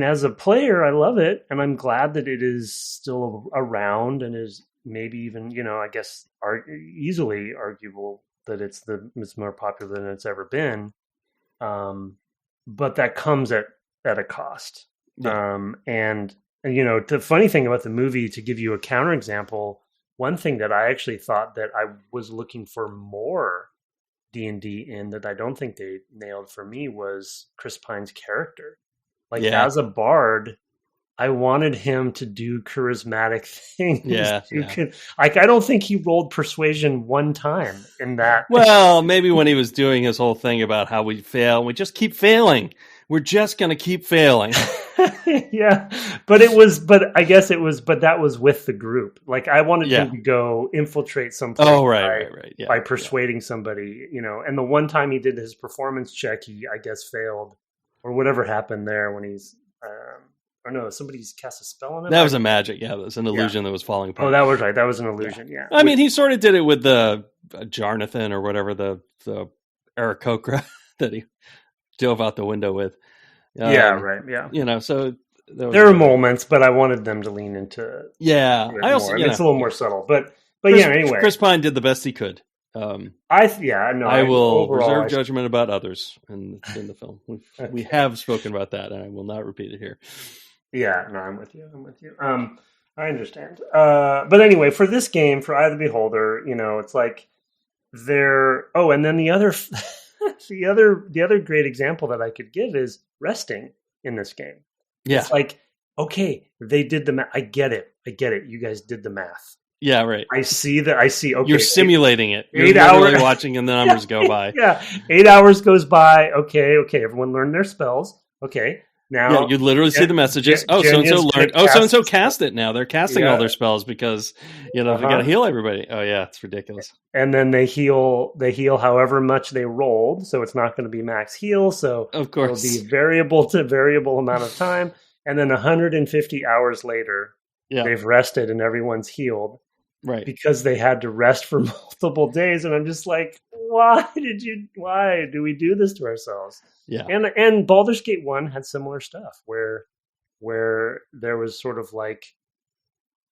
as a player, I love it, and I'm glad that it is still around and is maybe even I guess easily arguable that it's more popular than it's ever been. But that comes at a cost. Yeah. And the funny thing about the movie, to give you a counterexample. One thing that I actually thought that I was looking for more D&D in that I don't think they nailed for me was Chris Pine's character. Like as a bard, I wanted him to do charismatic things. Yeah. I don't think he rolled persuasion one time in that. Well, maybe when he was doing his whole thing about how we fail, we just keep failing. We're just going to keep failing. Yeah. But that was with the group. Like I wanted him to go infiltrate some right. Yeah. By persuading somebody, and the one time he did his performance check, he, I guess, failed or whatever happened there when he's, or no, somebody's cast a spell on him. That was a magic. Yeah. That was an illusion that was falling apart. Oh, that was right. That was an illusion. Yeah. I mean, he sort of did it with the Jarnathan or whatever, the Aarakocra that he dove out the window with. Right. Yeah. So there were moments, but I wanted them to lean into. Yeah, I also it's a little more subtle, but anyway, Chris Pine did the best he could. I will reserve judgment about others in the film. We have spoken about that, and I will not repeat it here. Yeah, no, I'm with you. I understand. But anyway, for this game, for Eye of the Beholder, it's like and then the other. The other great example that I could give is resting in this game. Yeah. It's like, okay, they did the math. I get it. You guys did the math. Yeah, right. I see. Okay. You're simulating it. You're literally watching and the numbers go by. Yeah. 8 hours goes by. Okay. Everyone learned their spells. Okay. Now, you'd literally see the messages. So and so learned. So and so cast it. Now they're casting all their spells because they got to heal everybody. Oh yeah, it's ridiculous. And then they heal however much they rolled, so it's not going to be max heal. So of course, it'll be variable amount of time. And then 150 hours later, they've rested and everyone's healed. Right. Because they had to rest for multiple days. And I'm just like, why do we do this to ourselves? Yeah. And Baldur's Gate 1 had similar stuff where there was sort of like,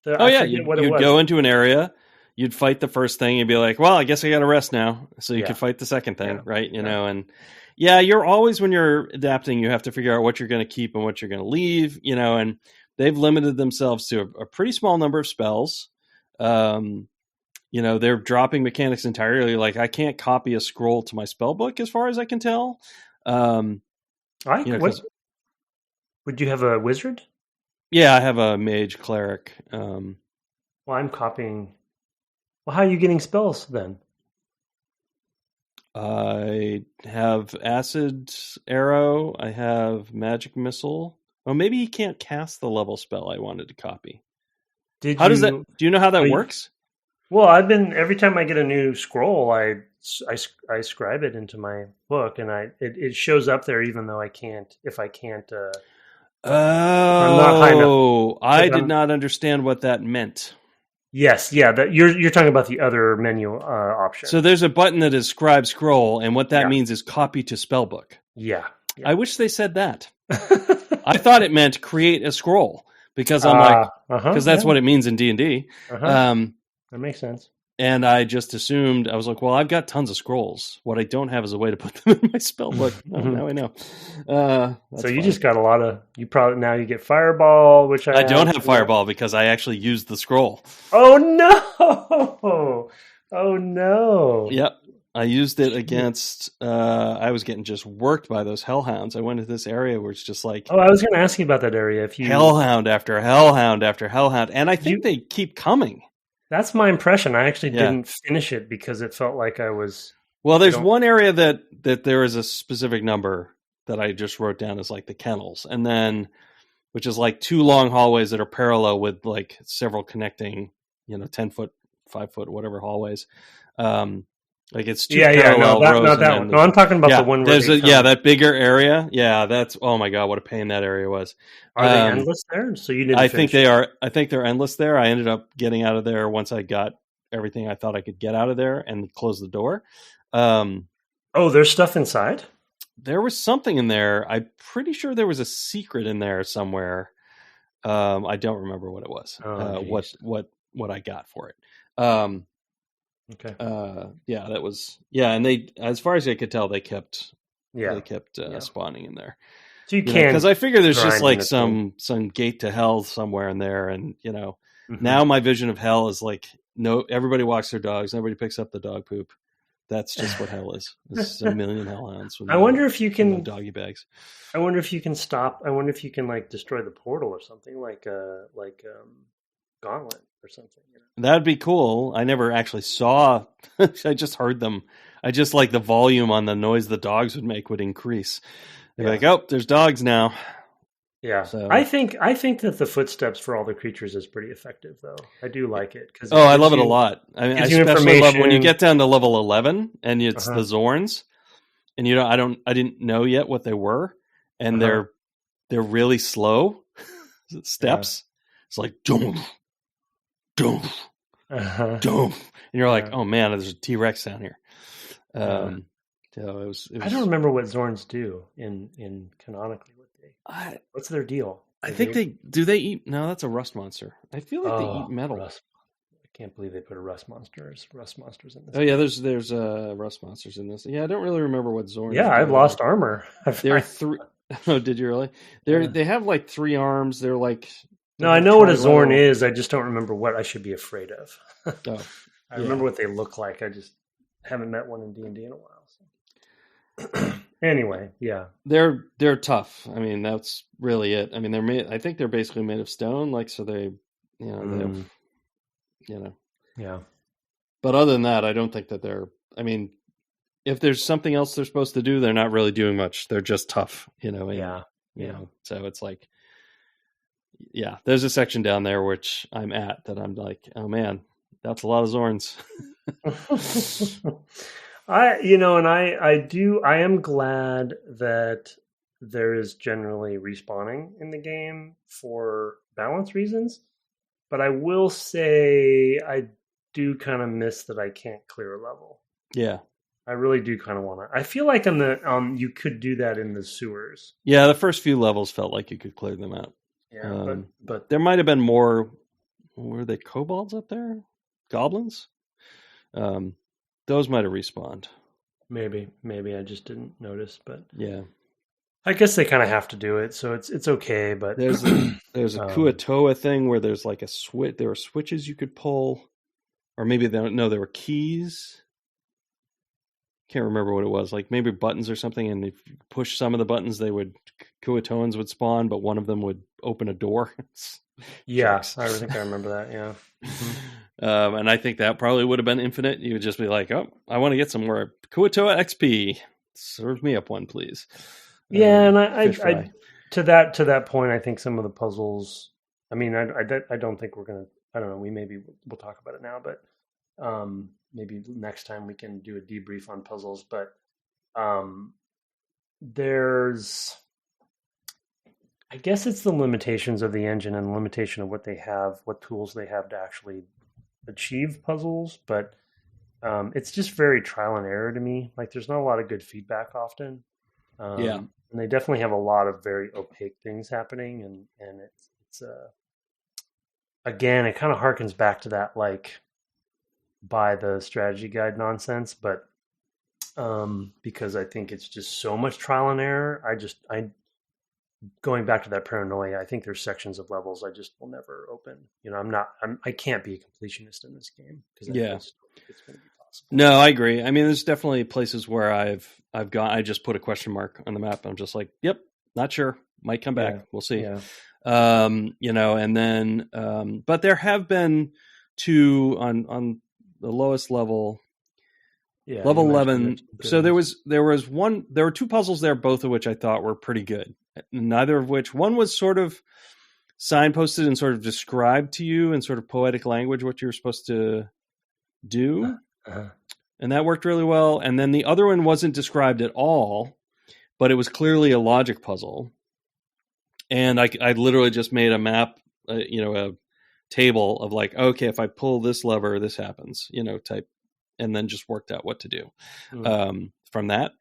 you'd go into an area, you'd fight the first thing, you'd be like, well, I guess I got to rest now. So you could fight the second thing, right? You know, and you're always, when you're adapting, you have to figure out what you're going to keep and what you're going to leave, you know, and they've limited themselves to a pretty small number of spells. You know, they're dropping mechanics entirely. Like, I can't copy a scroll to my spell book as far as I can tell. Would you have a wizard? Yeah, I have a mage cleric. Well, I'm copying. Well, how are you getting spells then? I have acid arrow. I have magic missile. Oh, maybe he can't cast the level spell I wanted to copy. Do you know how that works? Well, every time I get a new scroll, I scribe it into my book, and it shows up there even though I can't. I did not understand what that meant. Yes, yeah. You're talking about the other menu option. So there's a button that is scribe scroll, and what that means is copy to spellbook. Yeah. I wish they said that. I thought it meant create a scroll. Because I'm because that's what it means in D&D. That makes sense. And I just assumed, I was like, well, I've got tons of scrolls. What I don't have is a way to put them in my spell book. Now I know. So you just got a lot of, now you get Fireball, which I don't have Fireball because I actually used the scroll. Oh no! Oh no! Yep. I used it against, I was getting just worked by those hellhounds. I went to this area where it's just like... Oh, I was going to ask you about that area. Hellhound after hellhound after hellhound. And I think they keep coming. That's my impression. I actually didn't finish it because it felt like I was... Well, there's one area that there is a specific number that I just wrote down as like the kennels. And then, which is like 2 long hallways that are parallel with like several connecting, 10 foot, 5 foot, whatever hallways. Like it's 2 parallel rows. Not that one. No, I'm talking about the one where that bigger area. Yeah, that's, oh my God, what a pain that area was. Are they endless there? So you didn't I think they are. I think they're endless there. I ended up getting out of there once I got everything I thought I could get out of there and close the door. There's stuff inside? There was something in there. I'm pretty sure there was a secret in there somewhere. I don't remember what it was. What I got for it. Okay. That was and they, as far as I could tell, they kept spawning in there. So you can't, because I figure there's just like some gate to hell somewhere in there, and now my vision of hell is like, no, everybody walks their dogs, nobody picks up the dog poop. That's just what hell is. It's a million hellhounds. I wonder if you can doggy bags. I wonder if you can stop. I wonder if you can like destroy the portal or something like Gauntlet or something. That'd be cool. I never actually saw. I just heard them. I just like the volume on the noise the dogs would make would increase. They're like, oh, there's dogs now. Yeah, so, I think that the footsteps for all the creatures is pretty effective, though. I do like it because I love it a lot. I mean, I especially love when you get down to level 11 and it's the Zorns, and I didn't know yet what they were, and they're really slow steps. It's like don't, and you're like, oh man, there's a T-Rex down here. So it was. I don't remember what Zorns do in canonically. What's their deal? I think they eat. No, that's a rust monster. I feel like they eat metal. I can't believe they put a rust monsters in this. Oh yeah, there's rust monsters in this. Yeah, I don't really remember what Zorn. Yeah, I've lost armor. There are 3. Oh, did you really? They have like 3 arms. They're like. No, I know what a Zorn is. I just don't remember what I should be afraid of. I remember what they look like. I just haven't met one in D&D in a while. So. Anyway, yeah, they're tough. I mean, that's really it. I mean, they're made. I think they're basically made of stone. Like, so they, yeah. But other than that, I don't think that they're. I mean, if there's something else they're supposed to do, they're not really doing much. They're just tough, Yeah. you know? So it's like, yeah, there's a section down there which I'm at that I'm like, oh man, that's a lot of Zorns. I am glad that there is generally respawning in the game for balance reasons, but I will say I do kind of miss that I can't clear a level. Yeah. I really do kind of want to. I feel like on the you could do that in the sewers. Yeah, the first few levels felt like you could clear them out. Yeah, but there might have been more. Were they kobolds up there? Goblins? Those might have respawned. Maybe I just didn't notice. But yeah, I guess they kind of have to do it, so it's okay. But there's a Kuatoa thing where there's like a switch. There were switches you could pull, or maybe there were keys. Can't remember what it was. Like maybe buttons or something, and if you push some of the buttons, Kuatoans would spawn, but one of them would open a door. Yeah, I think I remember that. Yeah, and I think that probably would have been infinite. You would just be like, "Oh, I want to get some more Kuatoa XP. Serve me up one, please." Yeah, and I to that point, I think some of the puzzles. I mean, I don't think we're gonna. I don't know. We'll talk about it now, but maybe next time we can do a debrief on puzzles. But there's. I guess it's the limitations of the engine and the limitation of what they have, what tools they have to actually achieve puzzles. But it's just very trial and error to me. Like there's not a lot of good feedback often. Yeah. And they definitely have a lot of very opaque things happening. And it's again, it kind of harkens back to that, like buy the strategy guide nonsense. But because I think it's just so much trial and error, going back to that paranoia, I think there's sections of levels I just will never open. You know, I can't be a completionist in this game because it's going to be possible. No, I agree. I mean, there's definitely places where I've gone. I just put a question mark on the map. I'm just like, yep, not sure. Might come back. Yeah. We'll see. Yeah. You know, and then, but there have been two on the lowest level. Yeah, level 11. So there were two puzzles there, both of which I thought were pretty good. Neither of which, one was sort of signposted and sort of described to you in sort of poetic language what you were supposed to do. And that worked really well. And then the other one wasn't described at all, but it was clearly a logic puzzle. And I literally just made a map, a table of like, okay, if I pull this lever, this happens, type, and then just worked out what to do from that.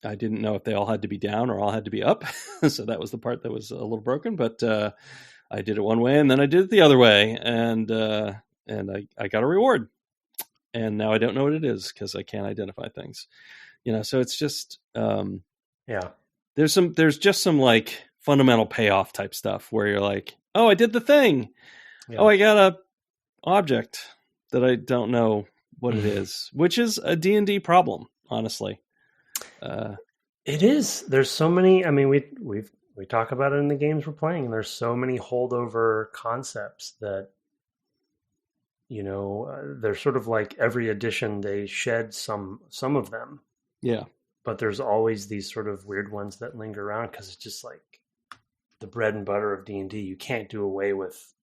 I didn't know if they all had to be down or all had to be up. So that was the part that was a little broken, but I did it one way and then I did it the other way. And I got a reward. And now I don't know what it is because I can't identify things, so it's just, there's just some like fundamental payoff type stuff where you're like, oh, I did the thing. Yeah. Oh, I got a object that I don't know what it is, which is a D&D problem, honestly. It is. There's so many. I mean, we talk about it in the games we're playing, and there's so many holdover concepts that they're sort of like every edition they shed some of them. Yeah. But there's always these sort of weird ones that linger around because it's just like the bread and butter of D&D. You can't do away with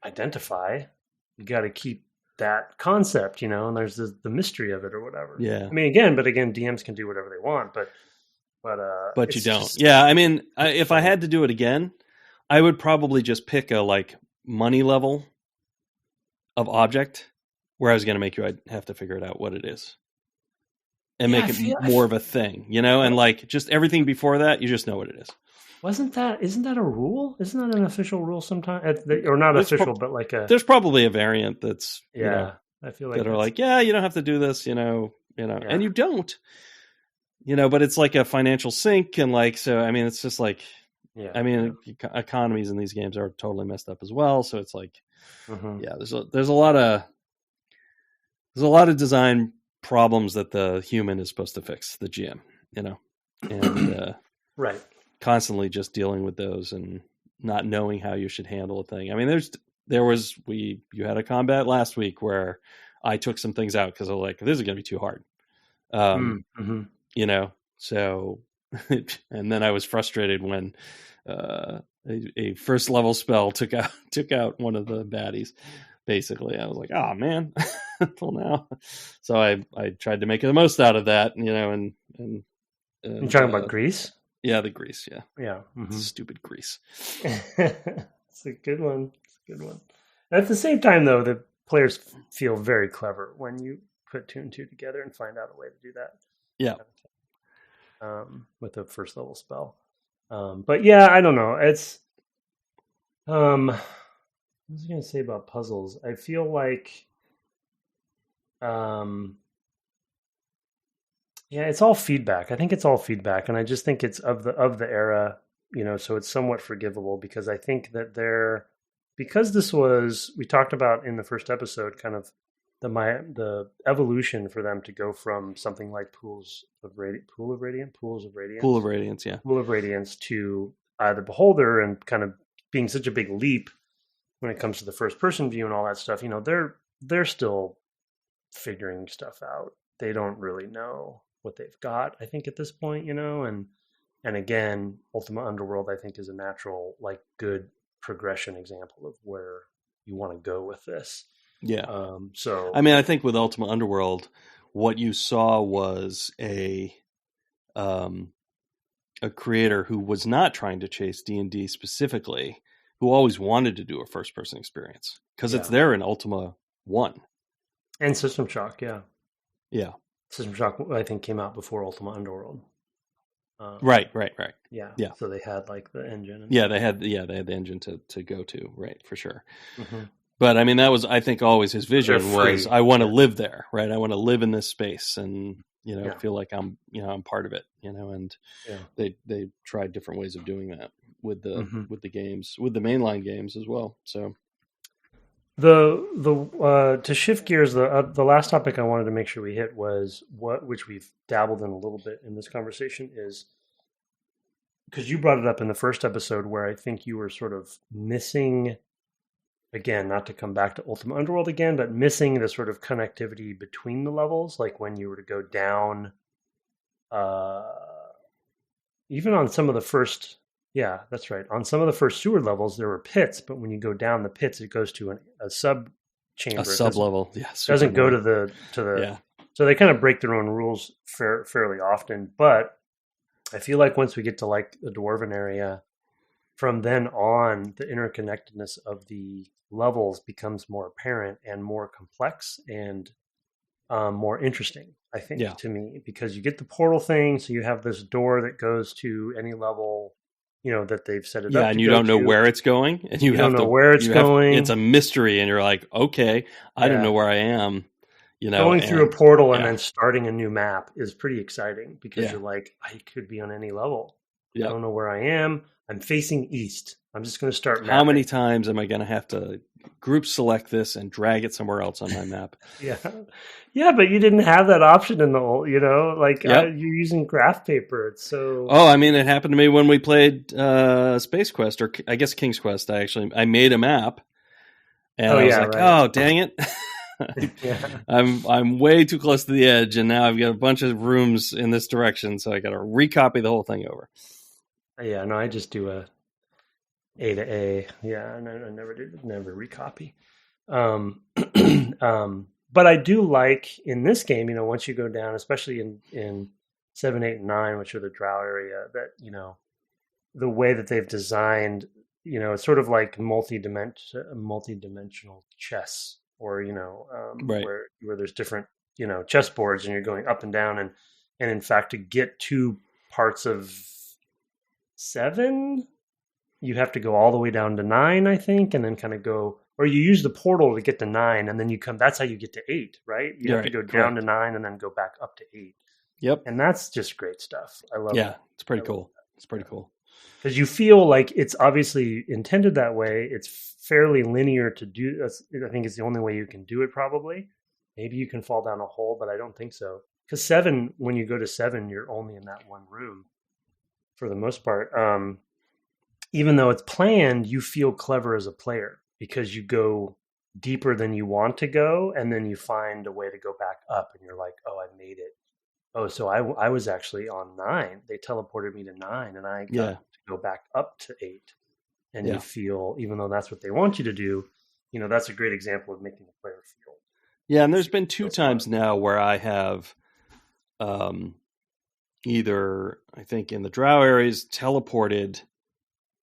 identify. You got to keep that concept, and there's the mystery of it or whatever. Yeah. I mean, again, DMs can do whatever they want, but you don't. Yeah. I mean, if I had to do it again, I would probably just pick a like money level of object where I was going to make you, I'd have to figure it out what it is and make it more of a thing, and like just everything before that, you just know what it is. Isn't that a rule? Isn't that an official rule sometimes? Or not official, but like there's probably a variant that's, I feel like that are like, you don't have to do this, and you don't, but it's like a financial sink. And like, so, I mean, it's just like, economies in these games are totally messed up as well. So it's like, there's a lot of design problems that the human is supposed to fix, the GM, and right. Constantly just dealing with those and not knowing how you should handle a thing. I mean, you had a combat last week where I took some things out because I was like, this is going to be too hard. So And then I was frustrated when a first level spell took out one of the baddies. Basically, I was like, "Oh man!" Until now, so I tried to make the most out of that, and you're talking about Greece? Yeah, the Greece. Yeah, yeah, stupid Greece. It's a good one. It's a good one. At the same time, though, the players feel very clever when you put 2 and 2 together and find out a way to do that. Yeah. With a first level spell. But yeah, I don't know. It's what was I going to say about puzzles? I feel like yeah, it's all feedback. I think it's all feedback, and I just think it's of the era, so it's somewhat forgivable because I think that because this was, we talked about in the first episode, kind of the evolution for them to go from something like Pool of Radiance to the Beholder, and kind of being such a big leap when it comes to the first person view and all that stuff. They're still figuring stuff out. They don't really know what they've got, I think, at this point, and again, Ultima Underworld, I think, is a natural, like, good progression example of where you want to go with this. Yeah. So I mean, I think with Ultima Underworld, what you saw was a creator who was not trying to chase D&D specifically, who always wanted to do a first person experience because it's there in Ultima 1 and System Shock. Yeah. System Shock, I think, came out before Ultima Underworld. Right. Yeah. So they had, like, the engine. They had the engine to go to, right, for sure. Mm-hmm. But I mean, that was, I think, always his vision was, I want to live there, right? I want to live in this space and, feel like I'm part of it, and they tried different ways of doing that with the games, with the mainline games as well. So to shift gears, the last topic I wanted to make sure we hit was which we've dabbled in a little bit in this conversation, is because you brought it up in the first episode where I think you were sort of missing, again, not to come back to Ultima Underworld again, but missing the sort of connectivity between the levels. Like when you were to go down, even on some of the first, that's right. On some of the first sewer levels, there were pits, but when you go down the pits, it goes to a sub chamber. A sub level. Yeah. Doesn't go to the. So they kind of break their own rules fairly often. But I feel like once we get to, like, the Dwarven area, from then on, the interconnectedness of the levels becomes more apparent and more complex and more interesting, I think, to me, because you get the portal thing. So you have this door that goes to any level, that they've set it up. Yeah, and you don't know where it's going, and you don't know where it's going. It's a mystery, and you're like, okay, I don't know where I am. Going through a portal and then starting a new map is pretty exciting because you're like, I could be on any level. I don't know where I am. I'm facing east. I'm just going to start mapping. How many times am I going to have to group select this and drag it somewhere else on my map? Yeah, but you didn't have that option in the old, you're using graph paper. It's so. Oh, I mean, it happened to me when we played Space Quest, or I guess King's Quest. I made a map, and I was like, oh, dang it. I'm way too close to the edge, and now I've got a bunch of rooms in this direction, so I got to recopy the whole thing over. Yeah, no, I just do a to A. Yeah, and I never recopy. But I do like in this game, once you go down, especially in 7, 8, and 9, which are the Drow area, that the way that they've designed, it's sort of like multi-dimensional chess, or where there's different chessboards, and you're going up and down, and in fact, to get to parts of 7, you have to go all the way down to 9, I think, and then kind of go, or you use the portal to get to 9, and then you come. That's how you get to 8, right? You have to go down to 9 and then go back up to 8. Yep, and that's just great stuff. I love it. Yeah, it's pretty cool. It's pretty cool because you feel like it's obviously intended that way. It's fairly linear to do. I think it's the only way you can do it. Probably, maybe you can fall down a hole, but I don't think so. Because 7, when you go to 7, you're only in that one room for the most part. Even though it's planned, you feel clever as a player because you go deeper than you want to go, and then you find a way to go back up, and you're like, oh, I made it. Oh, so I was actually on 9. They teleported me to 9, and I got Yeah, to go back up to 8. And you yeah, feel, even though that's what they want you to do, that's a great example of making the player yeah. And there's been two feel smart. times now where I have um, either, I think in the drow areas, teleported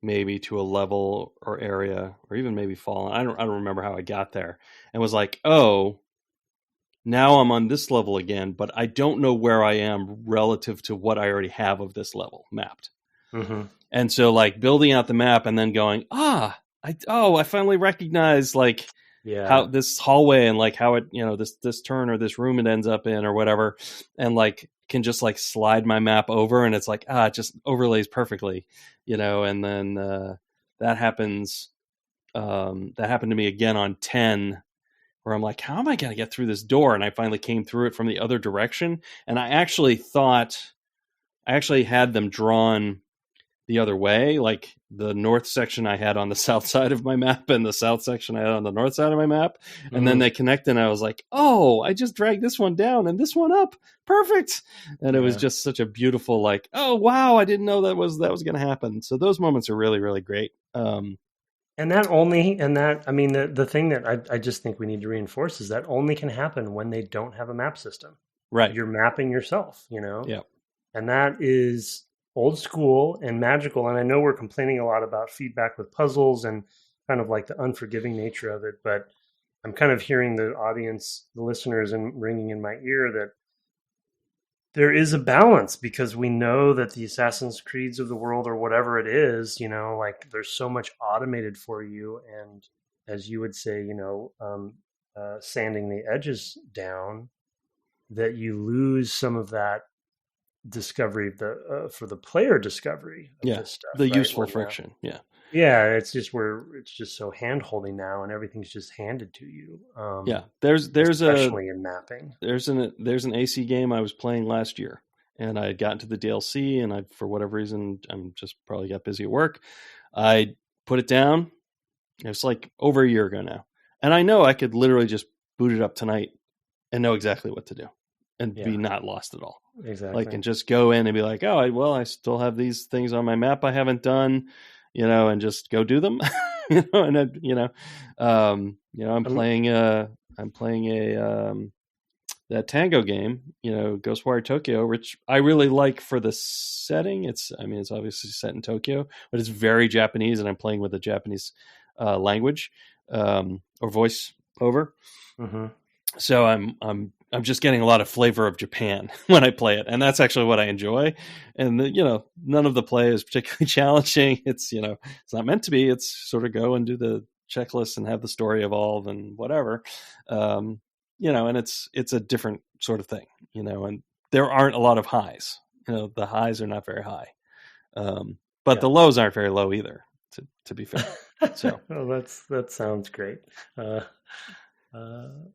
maybe to a level or area, or even maybe fallen. I don't remember how I got there, and was like, oh, now I'm on this level again, but I don't know where I am relative to what I already have of this level mapped. Mm-hmm. And so like building out the map and then going, I finally recognize like how Yeah. this hallway and like how it, this turn or this room it ends up in or whatever, and like can just like slide my map over, and it's like, it just overlays perfectly, and then that happens. That happened to me again on 10, where I'm like, how am I going to get through this door? And I finally came through it from the other direction. And I actually had them drawn the other way, like the north section I had on the south side of my map and the south section I had on the north side of my map. And then Mm-hmm. they connected, and I was like, oh, I just dragged this one down and this one up. Perfect. And it was Yeah. just such a beautiful, like, oh, wow, I didn't know that was going to happen. So those moments are really, really great. I mean, the thing that I just think we need to reinforce is that only can happen when they don't have a map system. Right. You're mapping yourself, Yeah. and that is old school and magical. And I know we're complaining a lot about feedback with puzzles and kind of like the unforgiving nature of it, but I'm kind of hearing the audience, the listeners, and ringing in my ear that there is a balance, because we know that the Assassin's Creeds of the world, or whatever it is, like there's so much automated for you. And as you would say, sanding the edges down, that you lose some of that discovery, for the player discovery of Yeah. this stuff, The right? useful friction. Yeah. Yeah, it's just so hand holding now, and everything's just handed to you. Yeah. Especially In mapping. there's an AC game I was playing last year, and I had gotten to the DLC, and I, for whatever reason, I'm just probably got busy at work. I put it down. It's like over a year ago now, and I know I could literally just boot it up tonight and know exactly what to do and be not lost at all. Exactly. Like, and just go in and be like, oh, I still have these things on my map I haven't done, and just go do them. I'm playing that Tango game, Ghostwire Tokyo, which I really like for the setting. It's obviously set in Tokyo, but it's very Japanese, and I'm playing with a Japanese language or voice over. Mm-hmm. So I'm just getting a lot of flavor of Japan when I play it, and that's actually what I enjoy. And none of the play is particularly challenging. It's it's not meant to be. It's sort of go and do the checklist and have the story evolve and whatever. And it's a different sort of thing. And there aren't a lot of highs. The highs are not very high, but the lows aren't very low either. To be fair, so well, that sounds great.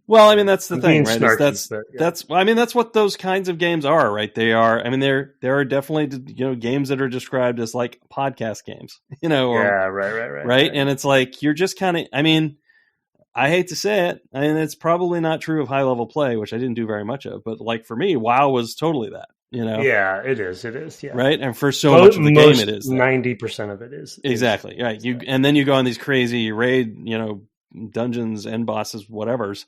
Well, I mean, that's the thing, right? Snarky, that's what those kinds of games are, right? They are. I mean, there are definitely games that are described as like podcast games, right. And it's like you're just kind of. I mean, I hate to say it. I mean, it's probably not true of high level play, which I didn't do very much of. But like for me, WoW was totally that. Yeah, it is. It is. Yeah. Right. And for so much of the game, it is 90% of it is exactly right. And then you go on these crazy raid, dungeons, end bosses, whatever's,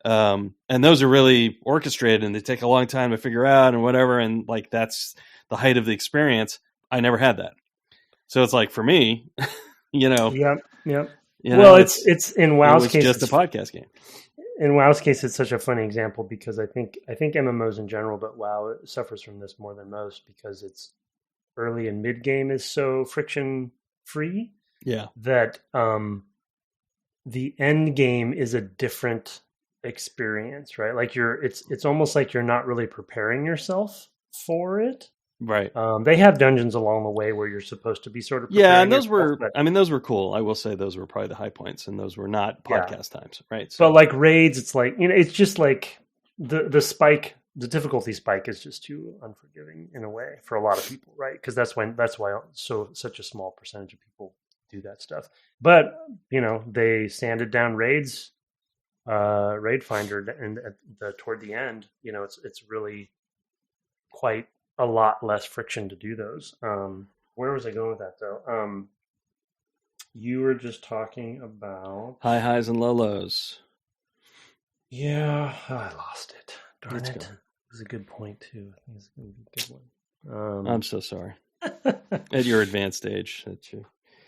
and those are really orchestrated, and they take a long time to figure out and whatever. And like that's the height of the experience. I never had that, so it's like for me, Yep. Well, it's in WoW's case, just a podcast game. In WoW's case, it's such a funny example because I think MMOs in general, but WoW suffers from this more than most because its early and mid game is so friction free. Yeah, that the end game is a different experience, right? Like it's almost like you're not really preparing yourself for it. Right. They have dungeons along the way where you're supposed to be sort of and those were cool. I will say those were probably the high points, and those were not podcast times, right? So, but like raids, it's like it's just like the spike, the difficulty spike is just too unforgiving in a way for a lot of people, right? Because that's why such a small percentage of people do that stuff. But they sanded down raids, Raid Finder, and toward the end, it's really quite a lot less friction to do those. Where was I going with that though? You were just talking about high highs and low lows. Yeah, I lost it. Darn Let's it. go. It was a good point too. I think it's gonna be a good one. I'm so sorry. At your advanced stage, that you.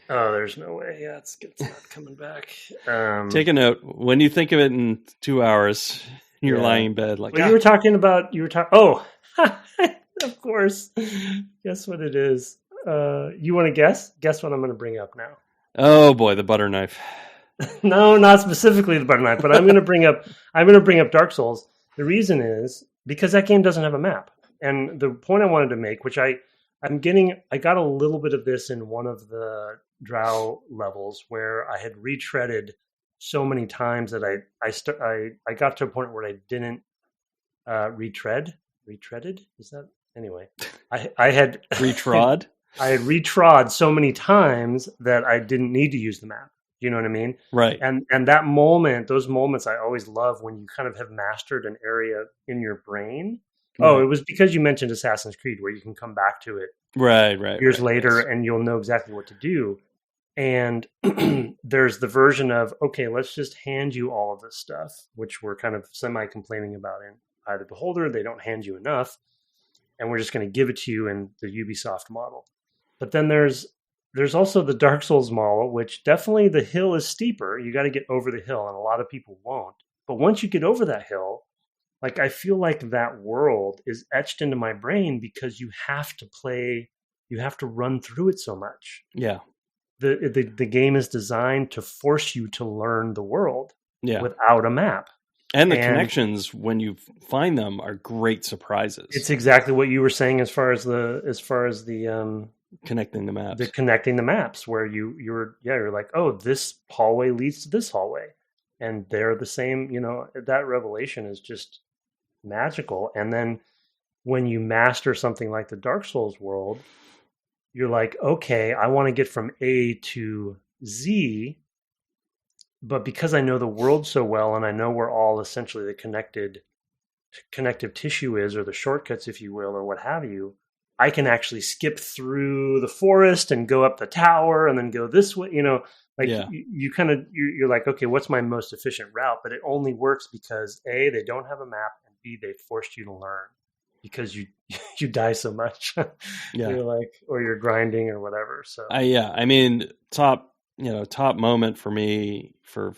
Oh, there's no way. Yeah, it's not coming back. Take a note. When you think of it in 2 hours, you're lying in bed like. Well, you were talking about. Oh, of course. Guess what it is? You want to guess? Guess what I'm going to bring up now. Oh boy, the butter knife. No, not specifically the butter knife, but I'm going to bring up Dark Souls. The reason is because that game doesn't have a map, and the point I wanted to make, which I got a little bit of this in one of the Drow levels where I had retreaded so many times that I got to a point where I didn't retreaded. Is that anyway? I had retrod. I had retrod so many times that I didn't need to use the map. You know what I mean? Right. And those moments I always love when you kind of have mastered an area in your brain. Right. Oh, it was because you mentioned Assassin's Creed where you can come back to it right years later and you'll know exactly what to do. And there's the version of, okay, let's just hand you all of this stuff, which we're kind of semi-complaining about in Eye of the Beholder. They don't hand you enough. And we're just going to give it to you in the Ubisoft model. But then there's also the Dark Souls model, which definitely the hill is steeper. You got to get over the hill, and a lot of people won't. But once you get over that hill, like I feel like that world is etched into my brain because you have to run through it so much. Yeah. The game is designed to force you to learn the world without a map. And the connections when you find them are great surprises. It's exactly what you were saying as far as the connecting the maps. The connecting the maps where you're like, oh, this hallway leads to this hallway. And they're the same, that revelation is just magical. And then when you master something like the Dark Souls world, you're like, okay, I want to get from A to Z, but because I know the world so well and I know where all essentially the connective tissue is, or the shortcuts, if you will, or what have you, I can actually skip through the forest and go up the tower and then go this way, you're like, okay, what's my most efficient route? But it only works because A, they don't have a map, and B, they forced you to learn because you die so much. You're like, or you're grinding or whatever. So I mean, top moment for me for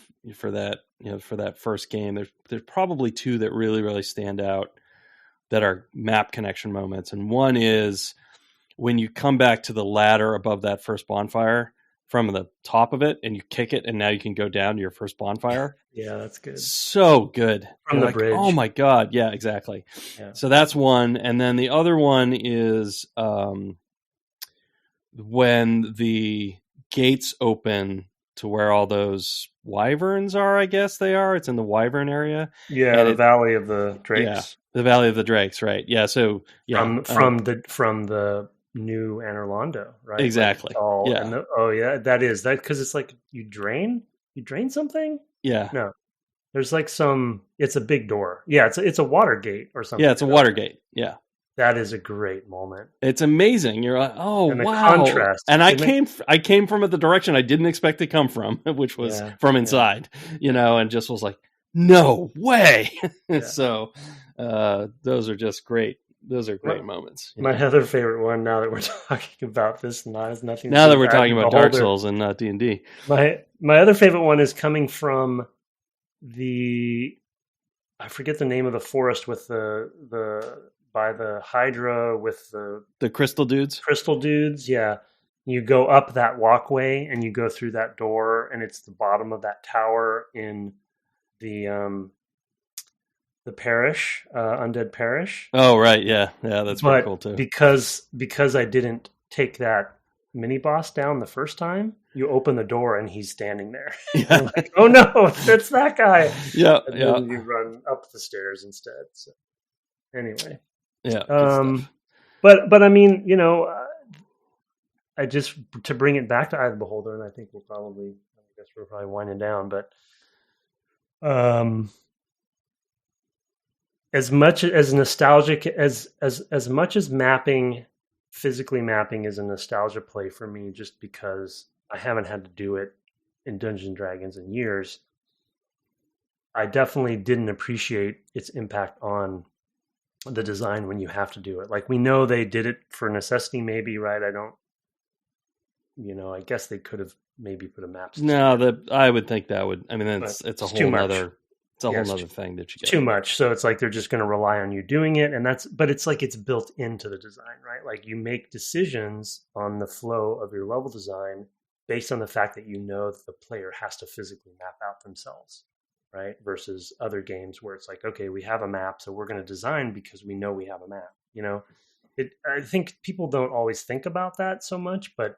that, for that first game, there's probably two that really, really stand out that are map connection moments. And one is when you come back to the ladder above that first bonfire from the top of it and you kick it, and now you can go down to your first bonfire. Yeah, that's good. So good. From the bridge. Oh my God. Yeah, exactly. Yeah. So that's one. And then the other one is when the gates open to where all those wyverns are, I guess they are. It's in the wyvern area. Yeah, and the Valley of the Drakes. Yeah, the Valley of the Drakes, right. Yeah, so yeah. From the new Anor right? Exactly. That is that because it's like you drain something? Yeah. No. There's like it's a big door. Yeah, it's a water gate or something. Yeah, it's a water gate. Yeah. That is a great moment. It's amazing. You're like, oh, and the wow. Contrast. And I came from the direction I didn't expect to come from, which was from inside, and just was like, no way. So those are just great. Those are great moments. My other favorite one, now that we're talking about this, has nothing. Now that we're talking about Dark Souls and not D&D. My other favorite one is coming from I forget the name of the forest with by the Hydra with the crystal dudes. Crystal dudes, yeah. You go up that walkway and you go through that door, and it's the bottom of that tower in the parish, Undead Parish. Oh right, yeah, that's pretty cool too. Because I didn't take that mini boss down the first time, you open the door and he's standing there. Yeah. Like, oh no, it's that guy. Yeah, and then you run up the stairs instead. So anyway. Yeah. But I mean, I just to bring it back to Eye of the Beholder, and I think we're probably winding down, but as much as nostalgic as much as physically mapping is a nostalgia play for me, just because I haven't had to do it in Dungeons and Dragons in years. I definitely didn't appreciate its impact on the design when you have to do it. Like, we know they did it for necessity, maybe, right? I guess they could have maybe put a map system. No, I would think that would. I mean, it's a whole other. It's a whole other thing that you get. Too much. So it's like they're just going to rely on you doing it, but it's like it's built into the design, right? Like, you make decisions on the flow of your level design based on the fact that the player has to physically map out themselves, right? Versus other games where it's like, okay, we have a map, so we're going to design because we know we have a map. I think people don't always think about that so much, but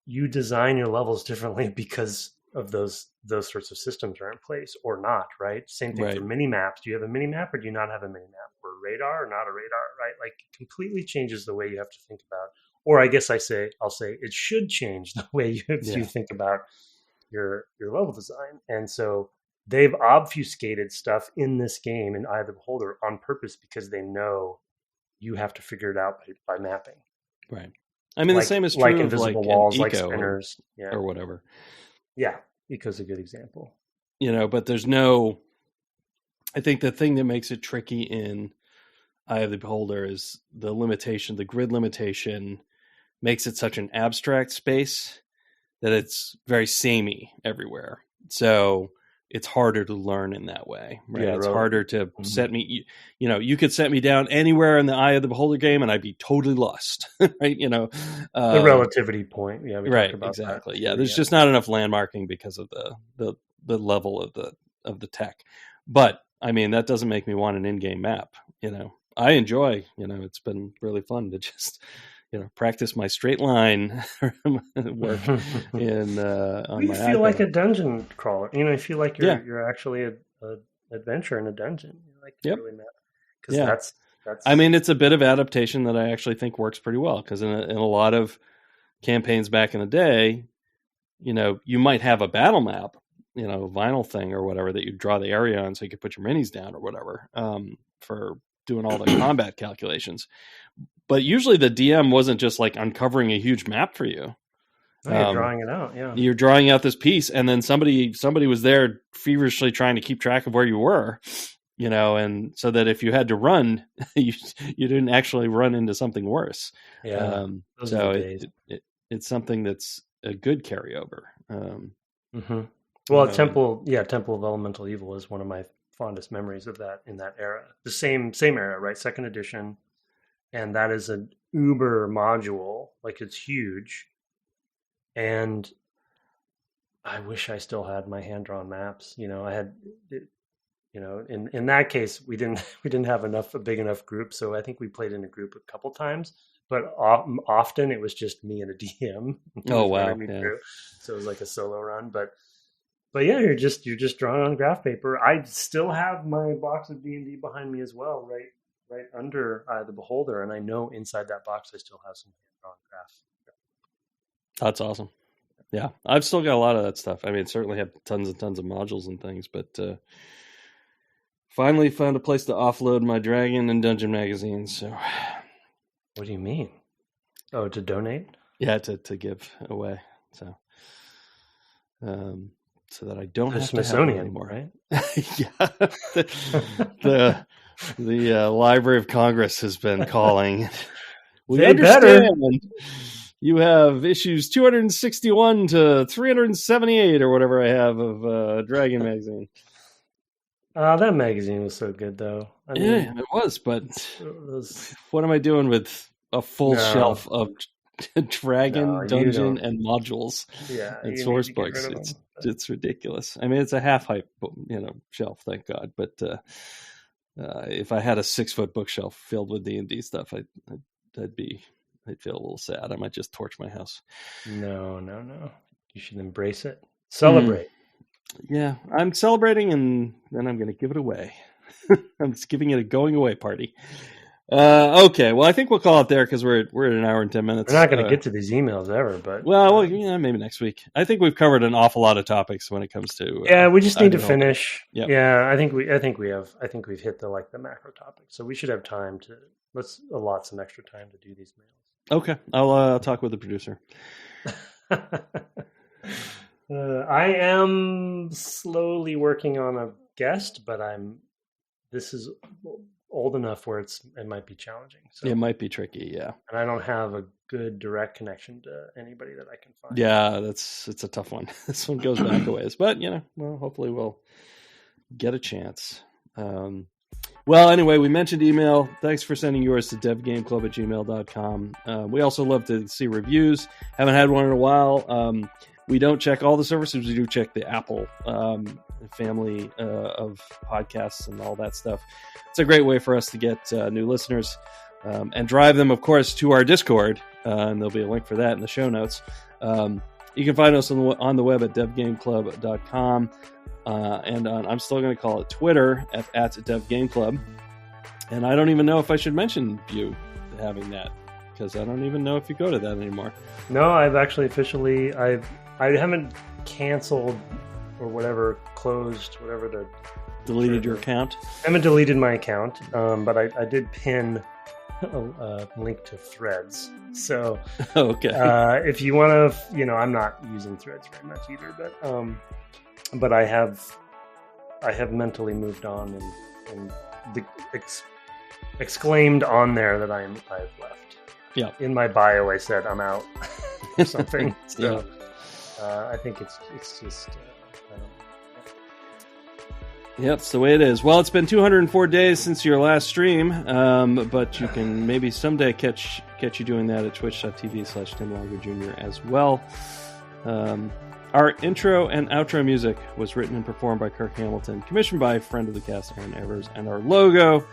you design your levels differently because of those sorts of systems are in place or not, right? Same thing for mini maps. Do you have a mini map or do you not have a mini map? Or radar or not a radar, right? Like, it completely changes the way you have to think about. Or I guess I'll say it should change the way you think about your level design. And so they've obfuscated stuff in this game in Eye of the Beholder on purpose because they know you have to figure it out by mapping. Right. I mean, the same is true like of invisible walls, like spinners, or whatever. Yeah, Eco's a good example. But there's I think the thing that makes it tricky in Eye of the Beholder is the limitation, the grid limitation makes it such an abstract space that it's very samey everywhere. So it's harder to learn in that way, right? It's harder to set me, you could set me down anywhere in the Eye of the Beholder game and I'd be totally lost, right? The relativity point. Yeah. Right. Exactly. That. Yeah. There's just not enough landmarking because of the level of the tech. But I mean, that doesn't make me want an in-game map. I enjoy, it's been really fun to just, practice my straight line work in on you feel like a dungeon crawler. You feel like you're actually a adventure in a dungeon. Really map. Because that's. I mean, it's a bit of adaptation that I actually think works pretty well. Because in a lot of campaigns back in the day, you might have a battle map, vinyl thing or whatever that you draw the area on so you could put your minis down or whatever for doing all the combat calculations. But usually the DM wasn't just like uncovering a huge map for you. You're drawing it out. Yeah. You're drawing out this piece and then somebody was there feverishly trying to keep track of where you were, and so that if you had to run, you didn't actually run into something worse. Yeah. So it's something that's a good carryover. Well, Temple of Elemental Evil is one of my fondest memories of that in that era. The same era, right? Second edition. And that is an uber module. Like, it's huge. And I wish I still had my hand-drawn maps. I had, in that case, we didn't have a big enough group. So I think we played in a group a couple times, but often it was just me and a DM. Oh, wow. Yeah. So it was like a solo run, but yeah, you're just drawing on graph paper. I still have my box of D&D behind me as well, right under the Beholder, and I know inside that box I still have some hand-drawn graphs. That's awesome. Yeah, I've still got a lot of that stuff. I mean, certainly have tons and tons of modules and things, but finally found a place to offload my Dragon and Dungeon magazines. So, what do you mean? Oh, to donate? Yeah, to give away. So, so that I don't have Smithsonian to have anymore, right? Yeah, the Library of Congress has been calling. We understand. You have issues 261 to 378 or whatever I have of Dragon magazine. That magazine was so good, though. Yeah, it was. But what am I doing with a full shelf of Dragon, Dungeon, and modules and source books? It's ridiculous. I mean, it's a half height, shelf, thank God. But if I had a 6-foot bookshelf filled with D&D stuff, I'd feel a little sad. I might just torch my house. No. You should embrace it. Celebrate. Yeah, I'm celebrating, and then I'm going to give it away. I'm just giving it a going away party. Okay, well, I think we'll call it there because we're at an hour and 10 minutes. We're not going to get to these emails ever, but maybe next week. I think we've covered an awful lot of topics when it comes to. We just need to finish. Yep. Yeah, I think we've hit the macro topics, so we should have time to let's allot some extra time to do these mails. Okay, I'll talk with the producer. I am slowly working on a guest, but this is old enough where it might be challenging. So. It might be tricky, yeah. And I don't have a good direct connection to anybody that I can find. Yeah, it's a tough one. This one goes back a ways, but hopefully we'll get a chance. Well, anyway, we mentioned email. Thanks for sending yours to devgameclub@gmail.com. We also love to see reviews. Haven't had one in a while. We don't check all the services. We do check the Apple family of podcasts and all that stuff. It's a great way for us to get new listeners and drive them, of course, to our Discord. And there'll be a link for that in the show notes. You can find us on the web at devgameclub.com. And I'm still going to call it Twitter at devgameclub. And I don't even know if I should mention you having that, because I don't even know if you go to that anymore. No, I've actually officially, I haven't canceled or whatever, closed, whatever the... Deleted your account? I haven't deleted my account, but I did pin a link to Threads. So okay. If you want to, I'm not using Threads very much either, but I have mentally moved on and exclaimed on there that I've left. Yeah. In my bio, I said I'm out or something. So I think it's just. Yep, it's the way it is. Well, it's been 204 days since your last stream, but you can maybe someday catch you doing that at twitch.tv/Tim Longer Jr. as well. Our intro and outro music was written and performed by Kirk Hamilton, commissioned by friend of the cast, Aaron Evers, and our logo,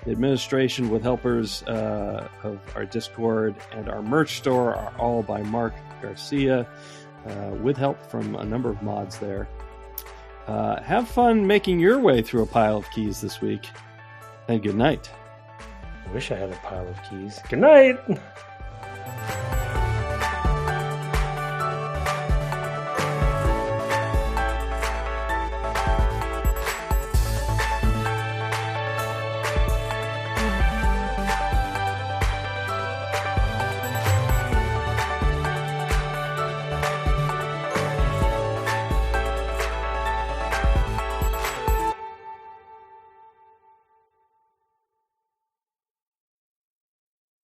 the administration with helpers of our Discord and our merch store are all by Mark Garcia, with help from a number of mods there. Have fun making your way through a pile of keys this week, and good night. I wish I had a pile of keys. Good night!